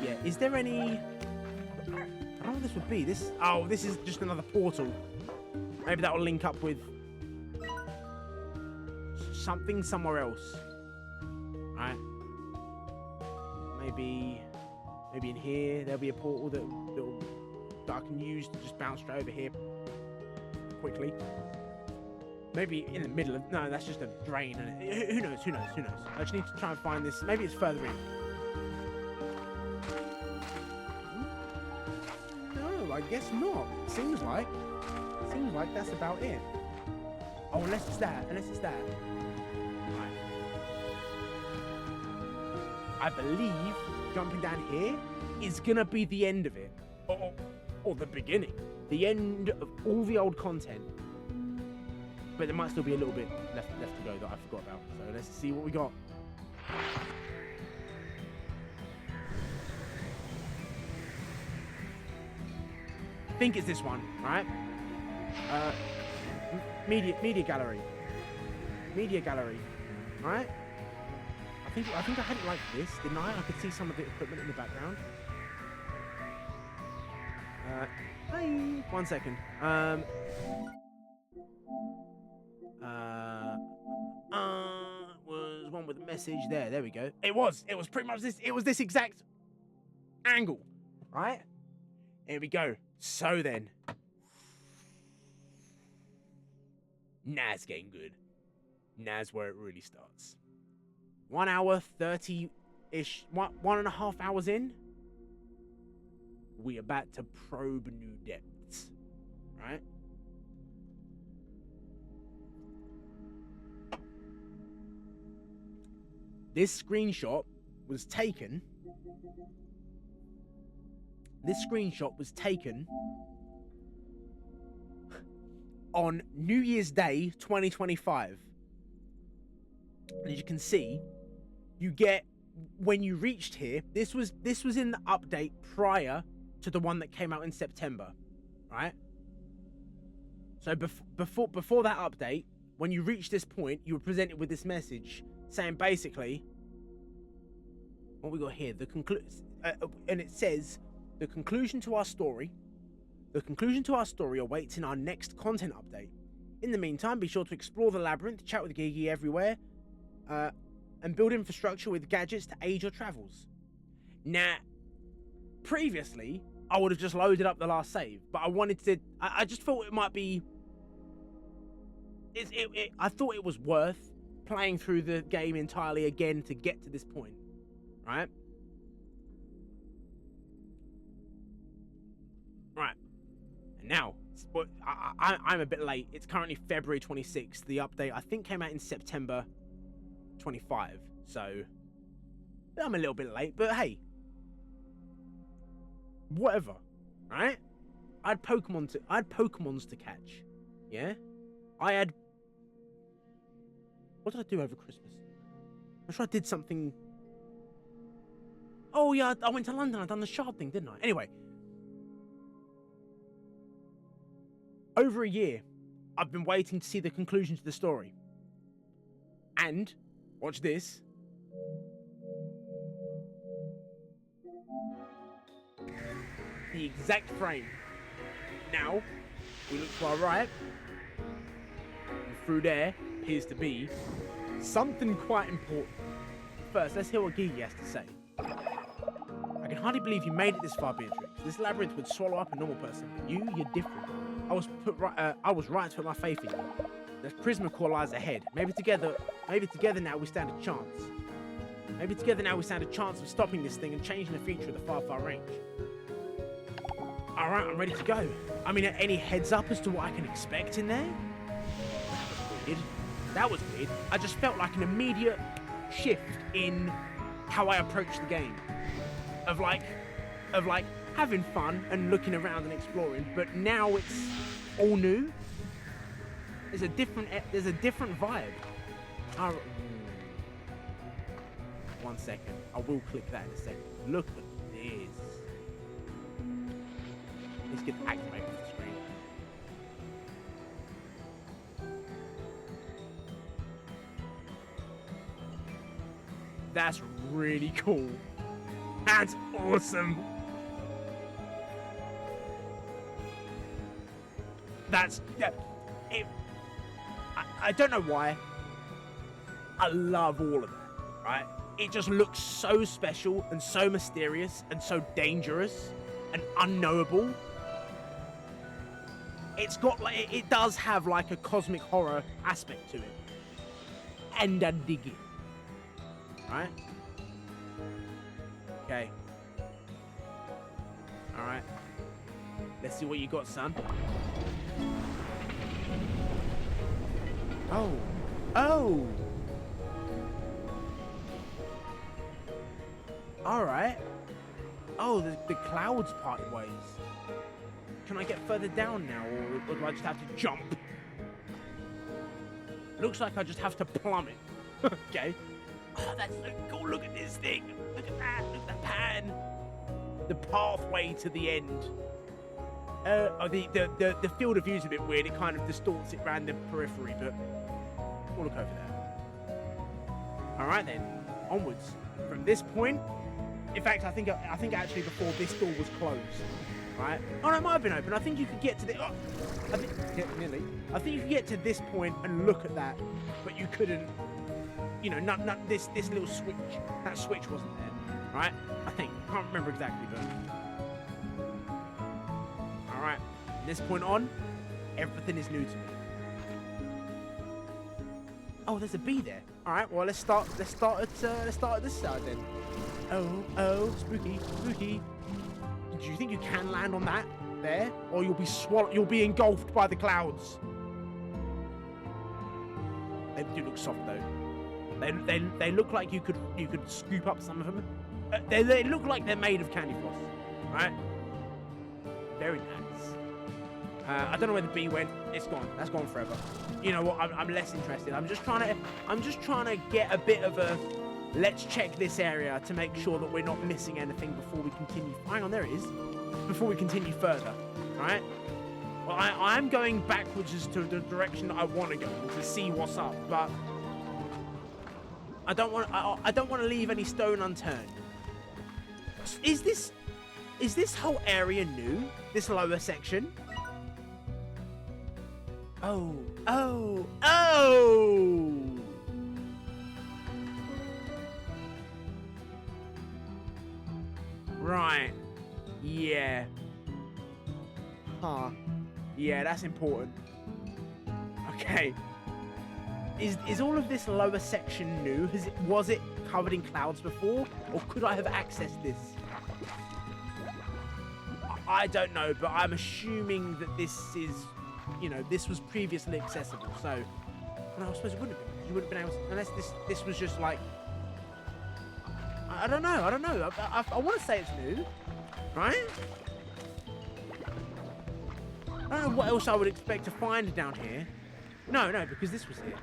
Yeah, is there any... I don't know what this would be. This is just another portal. Maybe that will link up with something somewhere else. Right? Maybe Maybe in here there'll be a portal that I can use to just bounce straight over here quickly. Maybe in the middle of... No, that's just a drain. And who knows? Who knows? Who knows? I just need to try and find this. Maybe it's further in. No, I guess not. Seems like that's about it. Oh, unless it's that. Unless it's that. Right. I believe jumping down here is gonna be the end of it. Or the beginning. The end of all the old content. But there might still be a little bit left to go that I forgot about. So let's see what we got. I think it's this one, right? Media gallery. Media gallery, right? I think I had it like this, didn't I? I could see some of the equipment in the background. Hey, 1 second. Was one with a message there. There we go. It was pretty much this. It was this exact angle, right? Here we go. So then, now's getting good. Now's where it really starts. 1 hour 30-ish, 1.5 hours in. We about to probe new depths, right? This screenshot was taken. On New Year's Day 2025. And as you can see, you get, when you reached here, this was in the update prior to the one that came out in September, right? So before that update, when you reached this point, you were presented with this message saying basically, what we got here, and it says, the conclusion to our story awaits in our next content update. In the meantime, be sure to explore the labyrinth, chat with Gigi everywhere, and build infrastructure with gadgets to aid your travels. Now, previously, I would have just loaded up the last save, but I just thought it might be, I thought it was worth playing through the game entirely again to get to this point, right? Right. And now, I'm a bit late. It's currently February 26th. The update, I think, came out in September 25. So, I'm a little bit late, but hey. Whatever, right? I had Pokemons to catch. Yeah? What did I do over Christmas? I'm sure I did something. Oh yeah, I went to London. I done the shard thing, didn't I? Anyway, over a year, I've been waiting to see the conclusion to the story. And watch this. The exact frame. Now, we look to our right, and through there appears to be something quite important. First, let's hear what Gigi has to say. I can hardly believe you made it this far, Beatrix. This labyrinth would swallow up a normal person, but you're different. I was right to put my faith in you. The Prismacore lies ahead. Maybe together now we stand a chance. Maybe together now we stand a chance of stopping this thing and changing the future of the far, far range. Alright, I'm ready to go. I mean, any heads up as to what I can expect in there? That was weird. I just felt like an immediate shift in how I approach the game. Of like having fun and looking around and exploring, but now it's all new. There's a different vibe. 1 second. I will click that in a second. Look at this. Let's get activated off the screen. That's really cool. That's awesome. I don't know why. I love all of that, right? it just looks so special and so mysterious and so dangerous and unknowable. It's got like, it does have like a cosmic horror aspect to it. And I dig it. Right? Okay. Alright. Let's see what you got, son. Oh. Oh! Alright. Oh, the clouds parted ways. Can I get further down now, or do I just have to jump? Looks like I just have to plummet. Okay. Oh, that's so cool. Look at this thing. Look at that. Look at the pan. The pathway to the end. The field of view is a bit weird. It kind of distorts it around the periphery, but we'll look over there. All right then. Onwards. From this point. In fact, I think actually before this door was closed. Right? Oh, no, it might have been open. I think you could get to the... Oh, nearly. I think you could get to this point and look at that, but you couldn't... You know, not this little switch. That switch wasn't there. Right? I think. Can't remember exactly, but... Alright. From this point on, everything is new to me. Oh, there's a bee there. Alright, well, let's start at this side then. Oh, spooky, spooky. Do you think you can land on that there, or you'll be swallowed? You'll be engulfed by the clouds. They do look soft though. They look like you could scoop up some of them. They look like they're made of candy floss, right? Very nice. I don't know where the bee went. It's gone. That's gone forever. You know what? I'm less interested. I'm just trying to get a bit of a. Let's check this area to make sure that we're not missing anything before we continue. Hang on, there it is. Before we continue further, right? Well, I'm going backwards as to the direction that I want to go to see what's up, but I don't want to leave any stone unturned. Is this whole area new? This lower section? Oh. Right. Yeah. Huh. Yeah, that's important. Okay. Is all of this lower section new? Was it covered in clouds before? Or could I have accessed this? I don't know, but I'm assuming that this is, you know, this was previously accessible. So, well, I suppose it wouldn't have been. You wouldn't have been able to, unless this was just like, I don't know. I want to say it's new, right? I don't know what else I would expect to find down here. No, because this was here.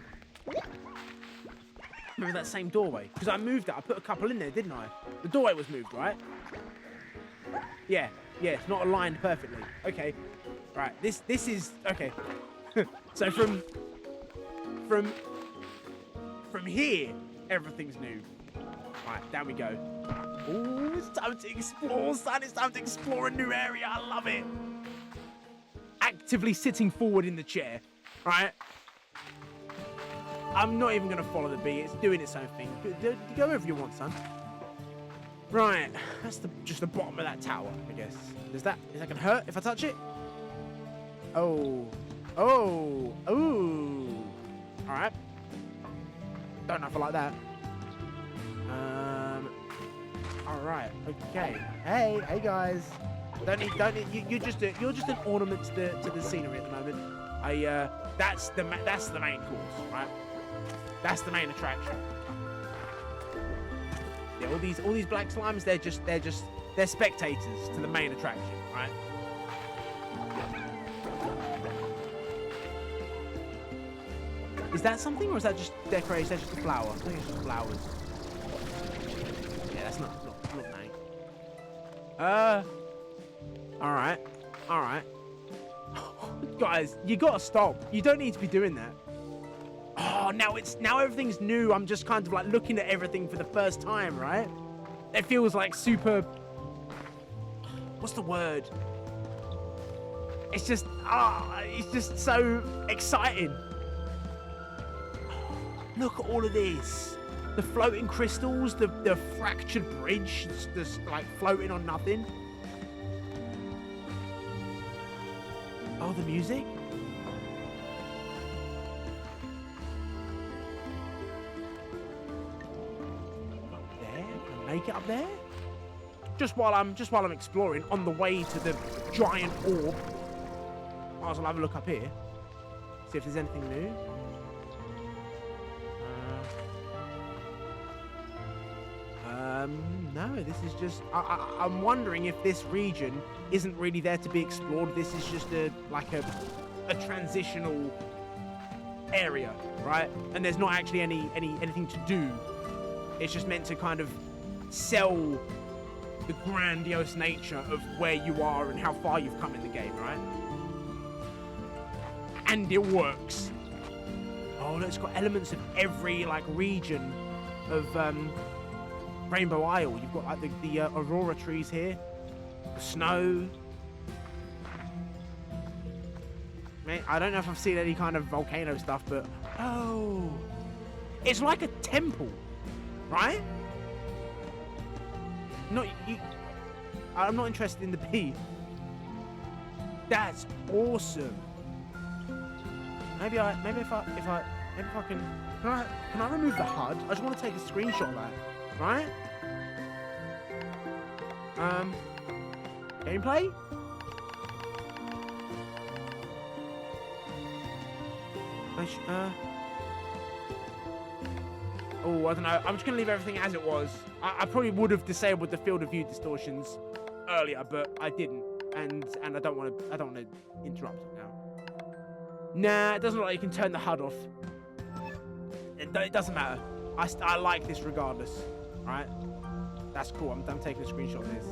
Remember that same doorway? Because I moved it. I put a couple in there, didn't I? The doorway was moved, right? Yeah, it's not aligned perfectly. Okay, right. This is okay. So from here, everything's new. Right, down we go. Ooh, it's time to explore, son. It's time to explore a new area. I love it. Actively sitting forward in the chair, right? I'm not even going to follow the bee. It's doing its own thing. Go wherever you want, son. Right, that's just the bottom of that tower, I guess. Is that going to hurt if I touch it? Oh. Ooh. All right. Don't know if I like that. All right. Okay. Hey guys. Don't need. You're just an ornament to the scenery at the moment. That's the main course, right? That's the main attraction. Yeah, all these black slimes, they're spectators to the main attraction, right? Is that something, or is that just decoration? That's just a flower. I think it's just flowers. Yeah, that's not nice. All right. Guys, you gotta stop. You don't need to be doing that. Oh, now everything's new. I'm just kind of like looking at everything for the first time, right? It feels like super. What's the word? It's just so exciting. Look at all of this. The floating crystals, the fractured bridge that's like floating on nothing. Oh, the music? Up there? Can I make it up there? Just while I'm exploring on the way to the giant orb. Might as well have a look up here. See if there's anything new. No, this is just... I'm wondering if this region isn't really there to be explored. This is just a transitional area, right? And there's not actually anything to do. It's just meant to kind of sell the grandiose nature of where you are and how far you've come in the game, right? And it works. Oh, look, it's got elements of every like region of Rainbow Isle. You've got like the aurora trees here, the snow. Man, I don't know if I've seen any kind of volcano stuff, but oh, it's like a temple, right? I'm not interested in the bee. That's awesome. Maybe if I can I remove the HUD? I just want to take a screenshot of that, right? Gameplay? Oh, I don't know. I'm just gonna leave everything as it was. I probably would have disabled the field of view distortions earlier, but I didn't, and I don't want to interrupt it now. Nah, it doesn't look like you can turn the HUD off. It doesn't matter. I like this regardless. Right? That's cool. I'm taking a screenshot of this.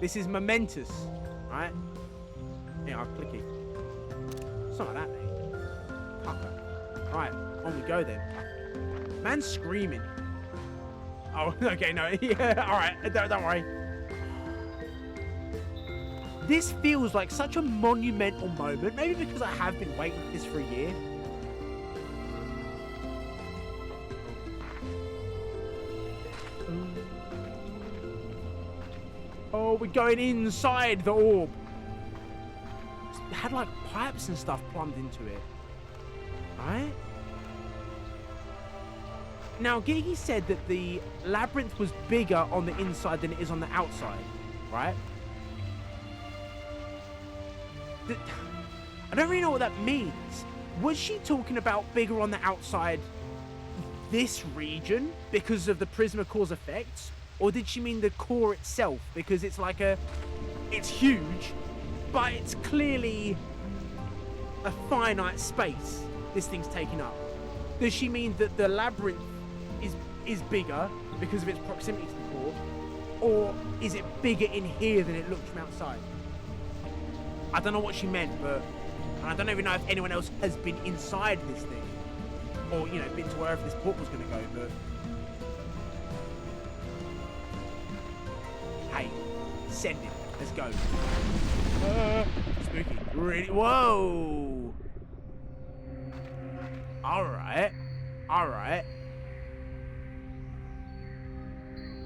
This is momentous. Right? Yeah, I'll click it. Something like that, mate. Pucker. Right, on we go then. Man's screaming. Oh, okay, no. Yeah, alright. Don't worry. This feels like such a monumental moment. Maybe because I have been waiting for this for a year. Oh, we're going inside the orb. It had like pipes and stuff plumbed into it. Right? Now, Gigi said that the labyrinth was bigger on the inside than it is on the outside. Right? I don't really know what that means. Was she talking about bigger on the outside this region because of the Prismacore's effects? Or did she mean the core itself? Because it's like it's huge, but it's clearly a finite space this thing's taking up. Does she mean that the labyrinth is bigger because of its proximity to the core? Or is it bigger in here than it looks from outside? I don't know what she meant, but I don't even know if anyone else has been inside this thing. Or, you know, been to wherever this portal's going to go, but... Hey, send it. Let's go. Spooky. Really? Whoa! Alright. Alright.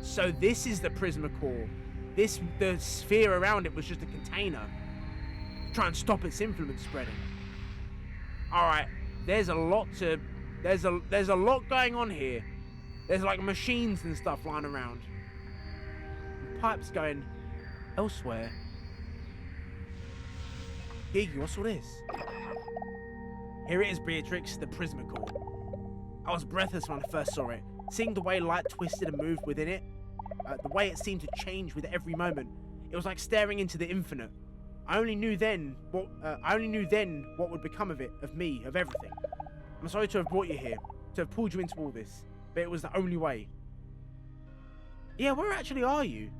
So this is the Prismacore. The sphere around it was just a container. Try and stop its influence spreading. Alright. There's a lot going on here. There's like machines and stuff lying around. Pipes going elsewhere. Gigi, what's all this? Here it is, Beatrix, the Prismacore. I was breathless when I first saw it, seeing the way light twisted and moved within it, the way it seemed to change with every moment. It was like staring into the infinite. I only knew then what would become of it, of me, of everything. I'm sorry to have brought you here, to have pulled you into all this, but it was the only way. Yeah, where actually are you?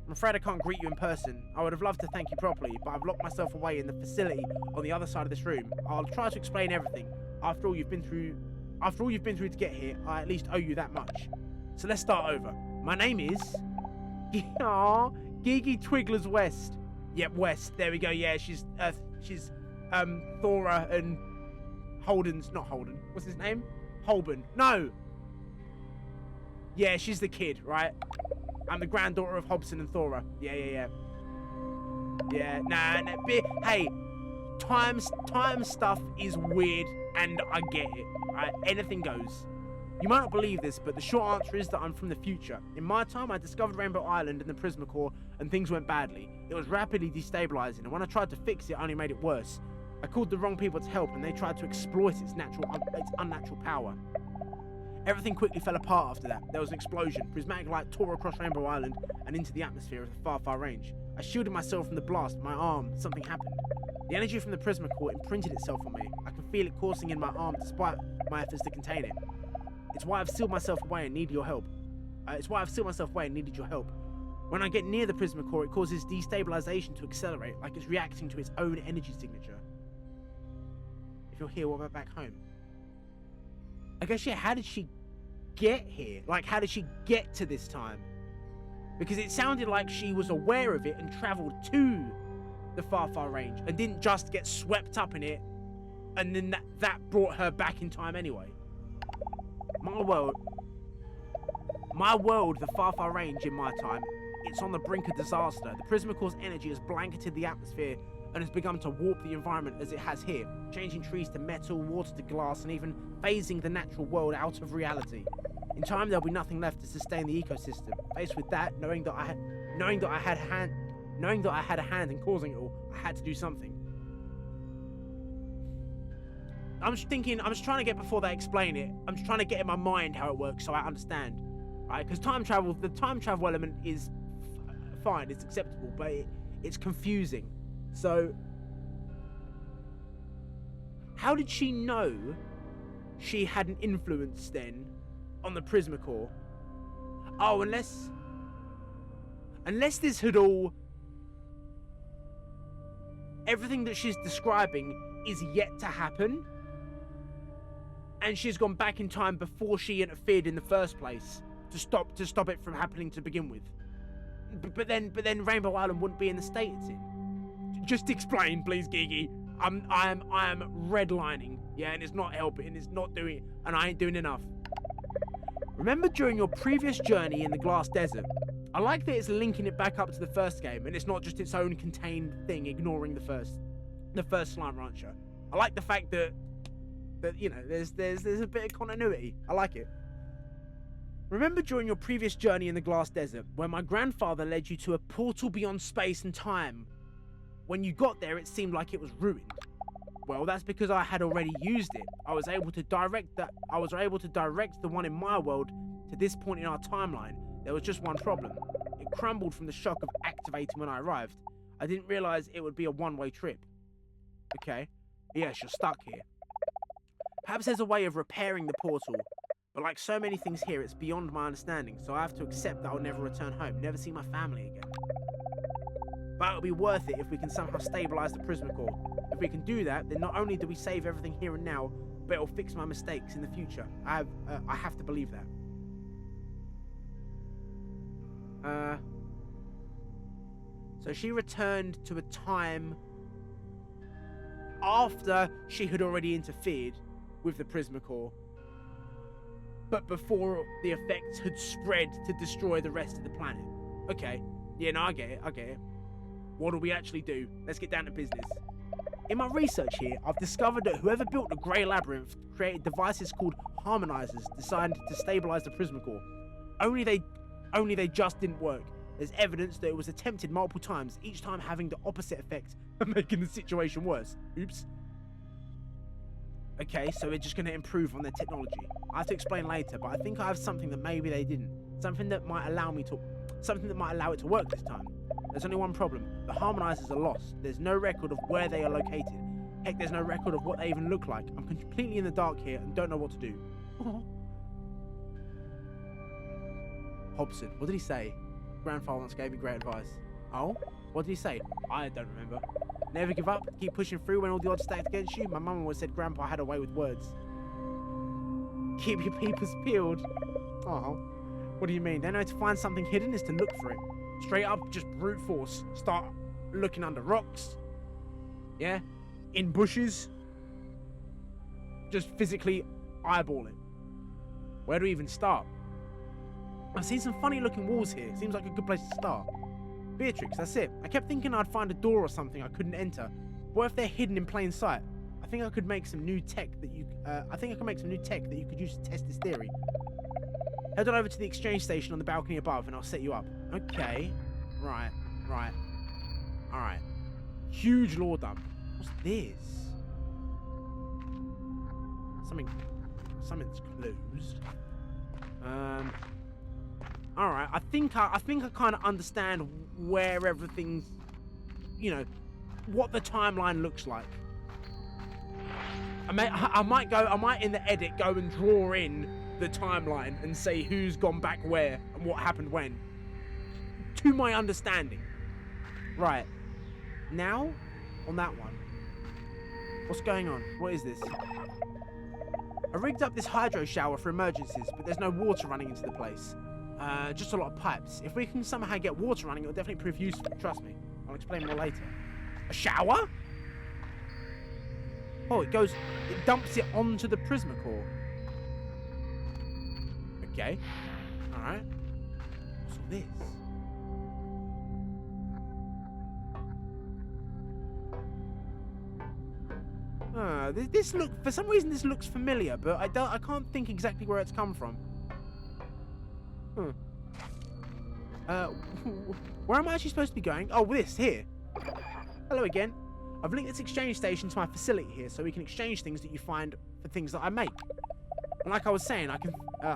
I'm afraid I can't greet you in person. I would have loved to thank you properly, but I've locked myself away in the facility on the other side of this room. I'll try to explain everything. After all you've been through to get here, I at least owe you that much. So let's start over. My name is... Aww, Gigi Twiggler's West. Yep, West. There we go. Yeah, she's Thora and Holden's... Not Holden. What's his name? Holben. No! Yeah, she's the kid, right? I'm the granddaughter of Hobson and Thora. Yeah. Yeah, nah. Hey, time stuff is weird, and I get it, right? Anything goes. You might not believe this, but the short answer is that I'm from the future. In my time, I discovered Rainbow Island and the Prismacore, and things went badly. It was rapidly destabilizing, and when I tried to fix it, I only made it worse. I called the wrong people to help, and they tried to exploit its unnatural power. Everything quickly fell apart after that. There was an explosion. Prismatic light tore across Rainbow Island and into the atmosphere of the far range. I shielded myself from the blast, but my arm, something happened. The energy from the Prismacore imprinted itself on me. I can feel it coursing in my arm despite my efforts to contain it. It's why I've sealed myself away and needed your help. When I get near the Prismacore, it causes destabilization to accelerate, like it's reacting to its own energy signature. If you're here, what about back home? I guess, yeah, how did she get here? Like, how did she get to this time? Because it sounded like she was aware of it and traveled to the far range and didn't just get swept up in it, and then that brought her back in time anyway. My world, the far range in my time, it's on the brink of disaster. The Prismacore's energy has blanketed the atmosphere and has begun to warp the environment as it has here, changing trees to metal, water to glass, and even phasing the natural world out of reality. In time, there'll be nothing left to sustain the ecosystem. Faced with that, knowing that I had a hand in causing it all, I had to do something. I'm just trying to get, before they explain it, I'm just trying to get in my mind how it works so I understand, right? Because the time travel element is fine, it's acceptable, but it's confusing. So, how did she know she had an influence then on the Prismacore? Oh, unless this had all... Everything that she's describing is yet to happen, and she's gone back in time before she interfered in the first place to stop it from happening to begin with. But then Rainbow Island wouldn't be in the state it's in. Just explain, please, Gigi. I am redlining, yeah, and it's not helping, and it's not doing, and I ain't doing enough. Remember during your previous journey in the Glass Desert? I like that it's linking it back up to the first game, and it's not just its own contained thing, ignoring the first Slime Rancher. I like the fact that you know, there's a bit of continuity. I like it. Remember during your previous journey in the Glass Desert, where my grandfather led you to a portal beyond space and time? When you got there, it seemed like it was ruined. Well, that's because I had already used it. I was able to direct the one in my world to this point in our timeline. There was just one problem. It crumbled from the shock of activating when I arrived. I didn't realize it would be a one-way trip. Okay. Yes, you're stuck here. Perhaps there's a way of repairing the portal, but like so many things here, it's beyond my understanding, so I have to accept that I'll never return home, never see my family again. But it'll be worth it if we can somehow stabilize the Prismacore. If we can do that, then not only do we save everything here and now, but it'll fix my mistakes in the future. I have to believe that. So she returned to a time after she had already interfered with the Prismacore, but before the effects had spread to destroy the rest of the planet. Okay, yeah, no, I get it. What do we actually do? Let's get down to business. In my research here, I've discovered that whoever built the Grey Labyrinth created devices called harmonizers designed to stabilize the Prismacore. Only they just didn't work. There's evidence that it was attempted multiple times, each time having the opposite effect and making the situation worse. Oops. Okay, so we're just going to improve on their technology. I have to explain later, but I think I have something that maybe they didn't. Something that might allow it to work this time. There's only one problem. The harmonizers are lost. There's no record of where they are located. Heck, there's no record of what they even look like. I'm completely in the dark here and don't know what to do. Hobson, what did he say? Grandfather once gave me great advice. Oh? What did he say? I don't remember. Never give up, keep pushing through when all the odds stacked against you. My mum always said Grandpa had a way with words. Keep your peepers peeled. Oh, what do you mean? They know to find something hidden is to look for it. Straight up, just brute force. Start looking under rocks. Yeah? In bushes. Just physically eyeball it. Where do we even start? I've seen some funny looking walls here. Seems like a good place to start. Beatrix, that's it. I kept thinking I'd find a door or something I couldn't enter. What if they're hidden in plain sight? I think I could make some new tech that you could use to test this theory. Head on over to the exchange station on the balcony above and I'll set you up. Okay. Right. Alright. Huge lore dump. What's this? Something's closed. Alright, I think I kind of understand where everything's, you know, what the timeline looks like. I might in the edit go and draw in the timeline and say who's gone back where and what happened when. To my understanding. Right. Now, on that one. What's going on? What is this? I rigged up this hydro shower for emergencies, but there's no water running into the place. Just a lot of pipes. If we can somehow get water running, it'll definitely prove useful. Trust me. I'll explain more later. A shower? Oh, it dumps it onto the Prismacore. Okay. Alright. What's all this? For some reason this looks familiar, but I can't think exactly where it's come from. Where am I actually supposed to be going? Oh, this here. Hello again. I've linked this exchange station to my facility here, so we can exchange things that you find for things that I make. And like I was saying, I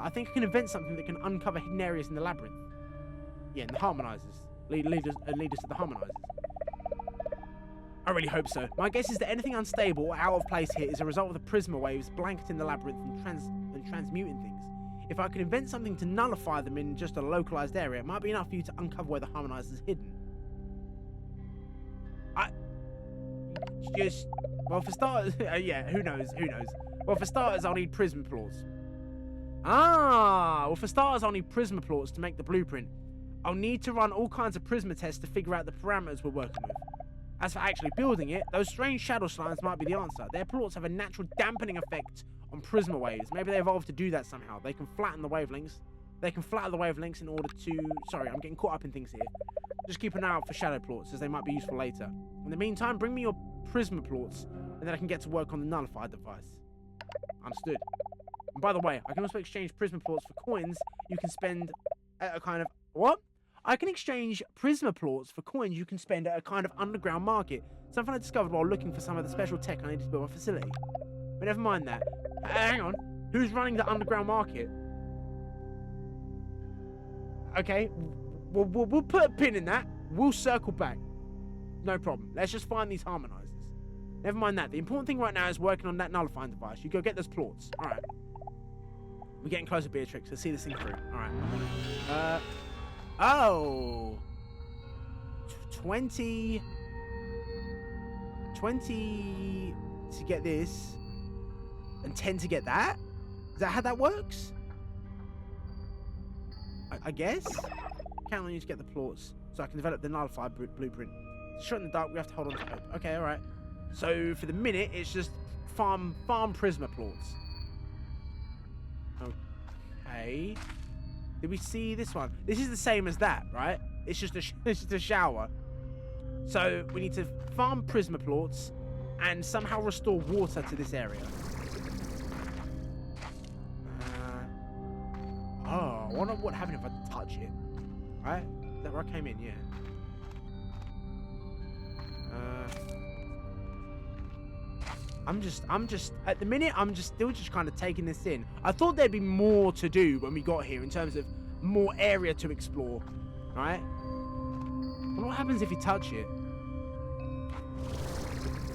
think I can invent something that can uncover hidden areas in the labyrinth. Yeah, and the harmonizers lead us to the harmonizers. I really hope so. My guess is that anything unstable or out of place here is a result of the prisma waves blanketing the labyrinth and transmuting things. If I could invent something to nullify them in just a localized area, it might be enough for you to uncover where the harmonizer is hidden. Well, for starters, yeah, who knows? Well, for starters, I'll need prism plorts. Well, for starters, I'll need prisma plorts to make the blueprint. I'll need to run all kinds of prisma tests to figure out the parameters we're working with. As for actually building it, those strange shadow slimes might be the answer. Their plorts have a natural dampening effect on prisma waves. Maybe they evolved to do that somehow. They can flatten the wavelengths. They can flatten the wavelengths in order to... Sorry, I'm getting caught up in things here. Just keep an eye out for shadow plorts, as they might be useful later. In the meantime, bring me your prisma plorts, and then I can get to work on the nullified device. Understood. And by the way, I can also exchange prisma plorts for coins you can spend at a kind of... What? I can exchange prisma plorts for coins you can spend at a kind of underground market. Something I discovered while looking for some of the special tech I needed to build my facility. But never mind that. Hang on. Who's running the underground market? Okay. We'll put a pin in that. We'll circle back. No problem. Let's just find these harmonizers. Never mind that. The important thing right now is working on that nullifying device. You go get those plorts. Alright. We're getting closer, Beatrix. Let's see this thing through. Alright. Oh. 20 to get this. And 10 to get that? Is that how that works? I guess? Count on you to get the plorts so I can develop the nullified blueprint. Shot in the dark, we have to hold on to hope. Okay, alright. So for the minute, it's just farm prisma plorts. Okay. Did we see this one? This is the same as that, right? It's just a shower. So we need to farm prisma plorts and somehow restore water to this area. I wonder what happened if I touch it. Right? Is that where I came in? Yeah. I'm just at the minute I'm still kind of taking this in. I thought there'd be more to do when we got here in terms of more area to explore, right? But what happens if you touch it?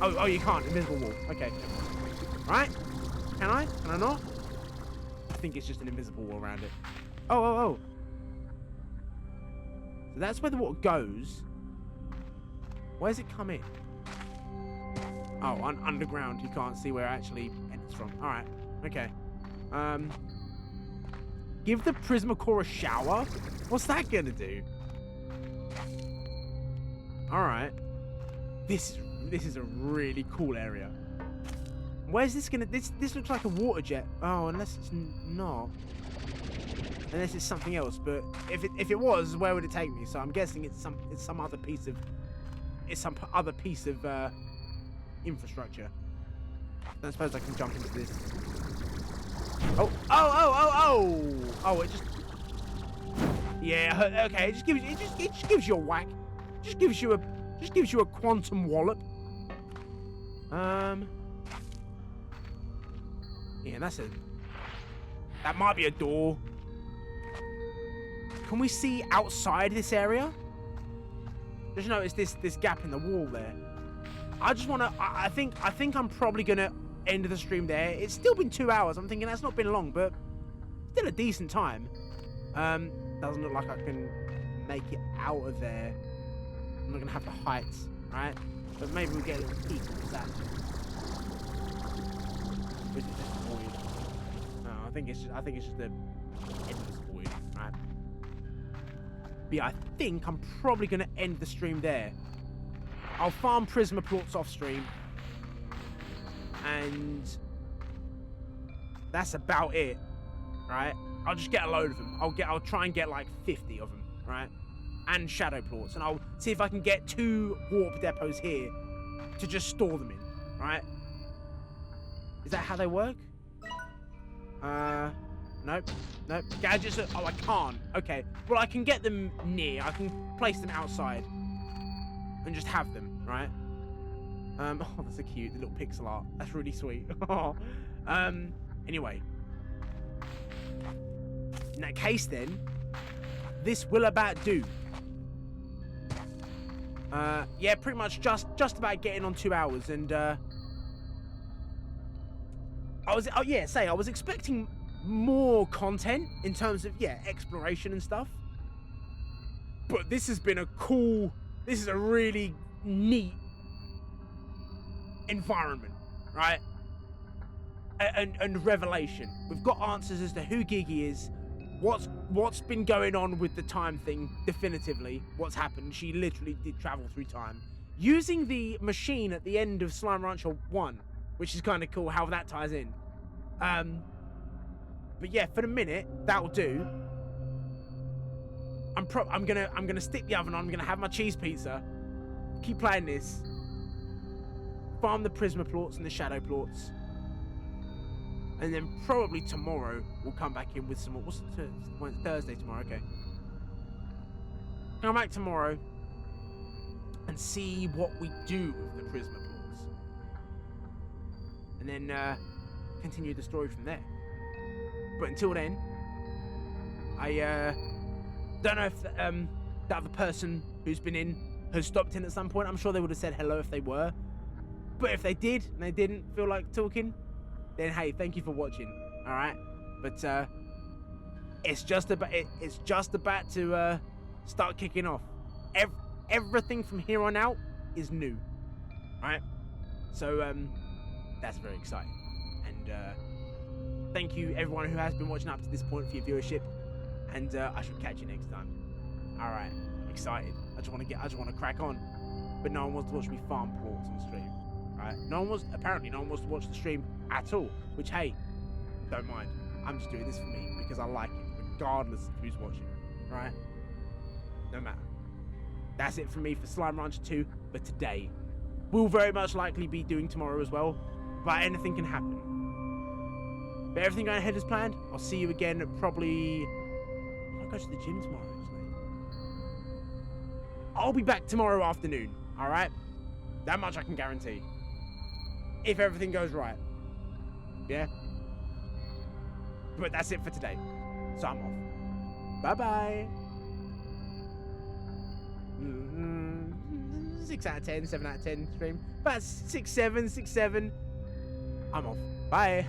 Oh, you can't. Invisible wall. Okay. Right? Can I? Can I not? I think it's just an invisible wall around it. Oh. So that's where the water goes. Where's it come in? Oh, underground. You can't see where it actually enters from. Alright. Okay. Give the Prismacore a shower? What's that gonna do? Alright. This is a really cool area. Where's this gonna... This looks like a water jet. Oh, unless it's not. Unless it's something else, but if it was, where would it take me? So I'm guessing it's some other piece of infrastructure. I suppose I can jump into this. Oh! It just, yeah, okay. It just gives you a whack. Just gives you a quantum wallop. Yeah, that might be a door. Can we see outside this area? Just notice this gap in the wall there. I just want to. I think I'm probably gonna end the stream there. It's still been 2 hours. I'm thinking that's not been long, but still a decent time. Doesn't look like I can make it out of there. I'm not gonna have the heights, right? But maybe we get a little peek of that. Or is it just a void? No, I think it's just the endless void, right? But yeah, I think I'm probably gonna end the stream there. I'll farm Prisma plots off stream, and that's about it, right? I'll just get a load of them. I'll try and get like 50 of them, right? And shadow plots, and I'll see if I can get 2 warp depots here to just store them in, right? Is that how they work? Nope. Gadgets. Oh, I can't. Okay. Well, I can get them near. I can place them outside and just have them, right? Oh, that's a cute little pixel art. That's really sweet. Anyway. In that case, then, this will about do. Yeah, pretty much just about getting on 2 hours, and I was expecting more content in terms of exploration and stuff, but this has been this is a really neat environment, right? And revelation. We've got answers as to who Gigi is, what's been going on with the time thing, definitively what's happened. She literally did travel through time using the machine at the end of Slime Rancher 1, which is kind of cool how that ties in. But yeah, for the minute, that'll do. I'm gonna stick the oven on. I'm gonna have my cheese pizza. Keep playing this. Farm the Prisma plots and the shadow plots. And then probably tomorrow we'll come back in with some more. What's Thursday tomorrow? Okay. Come back tomorrow and see what we do with the Prisma plots. And then continue the story from there. But until then, I don't know if the other person who's been in has stopped in at some point. I'm sure they would have said hello if they were. But if they did and they didn't feel like talking, then hey, thank you for watching. All right. But it's just about to start kicking off. Everything from here on out is new. All right. So that's very exciting. And thank you everyone who has been watching up to this point for your viewership, and I shall catch you next time. All right, I'm excited. I just want to crack on, but no one wants to watch me farm plots on stream. Right? Apparently no one wants to watch the stream at all. Which hey, don't mind. I'm just doing this for me because I like it, regardless of who's watching. Right? No matter. That's it for me for Slime Rancher 2 for today. We'll very much likely be doing tomorrow as well, but anything can happen. But everything going ahead as planned. I'll see you again probably. I'll go to the gym tomorrow, actually. I'll be back tomorrow afternoon. All right, that much I can guarantee. If everything goes right. Yeah. But that's it for today. So I'm off. Bye bye. 6 out of 10, 7 out of 10 stream. About 6, 7. I'm off. Bye.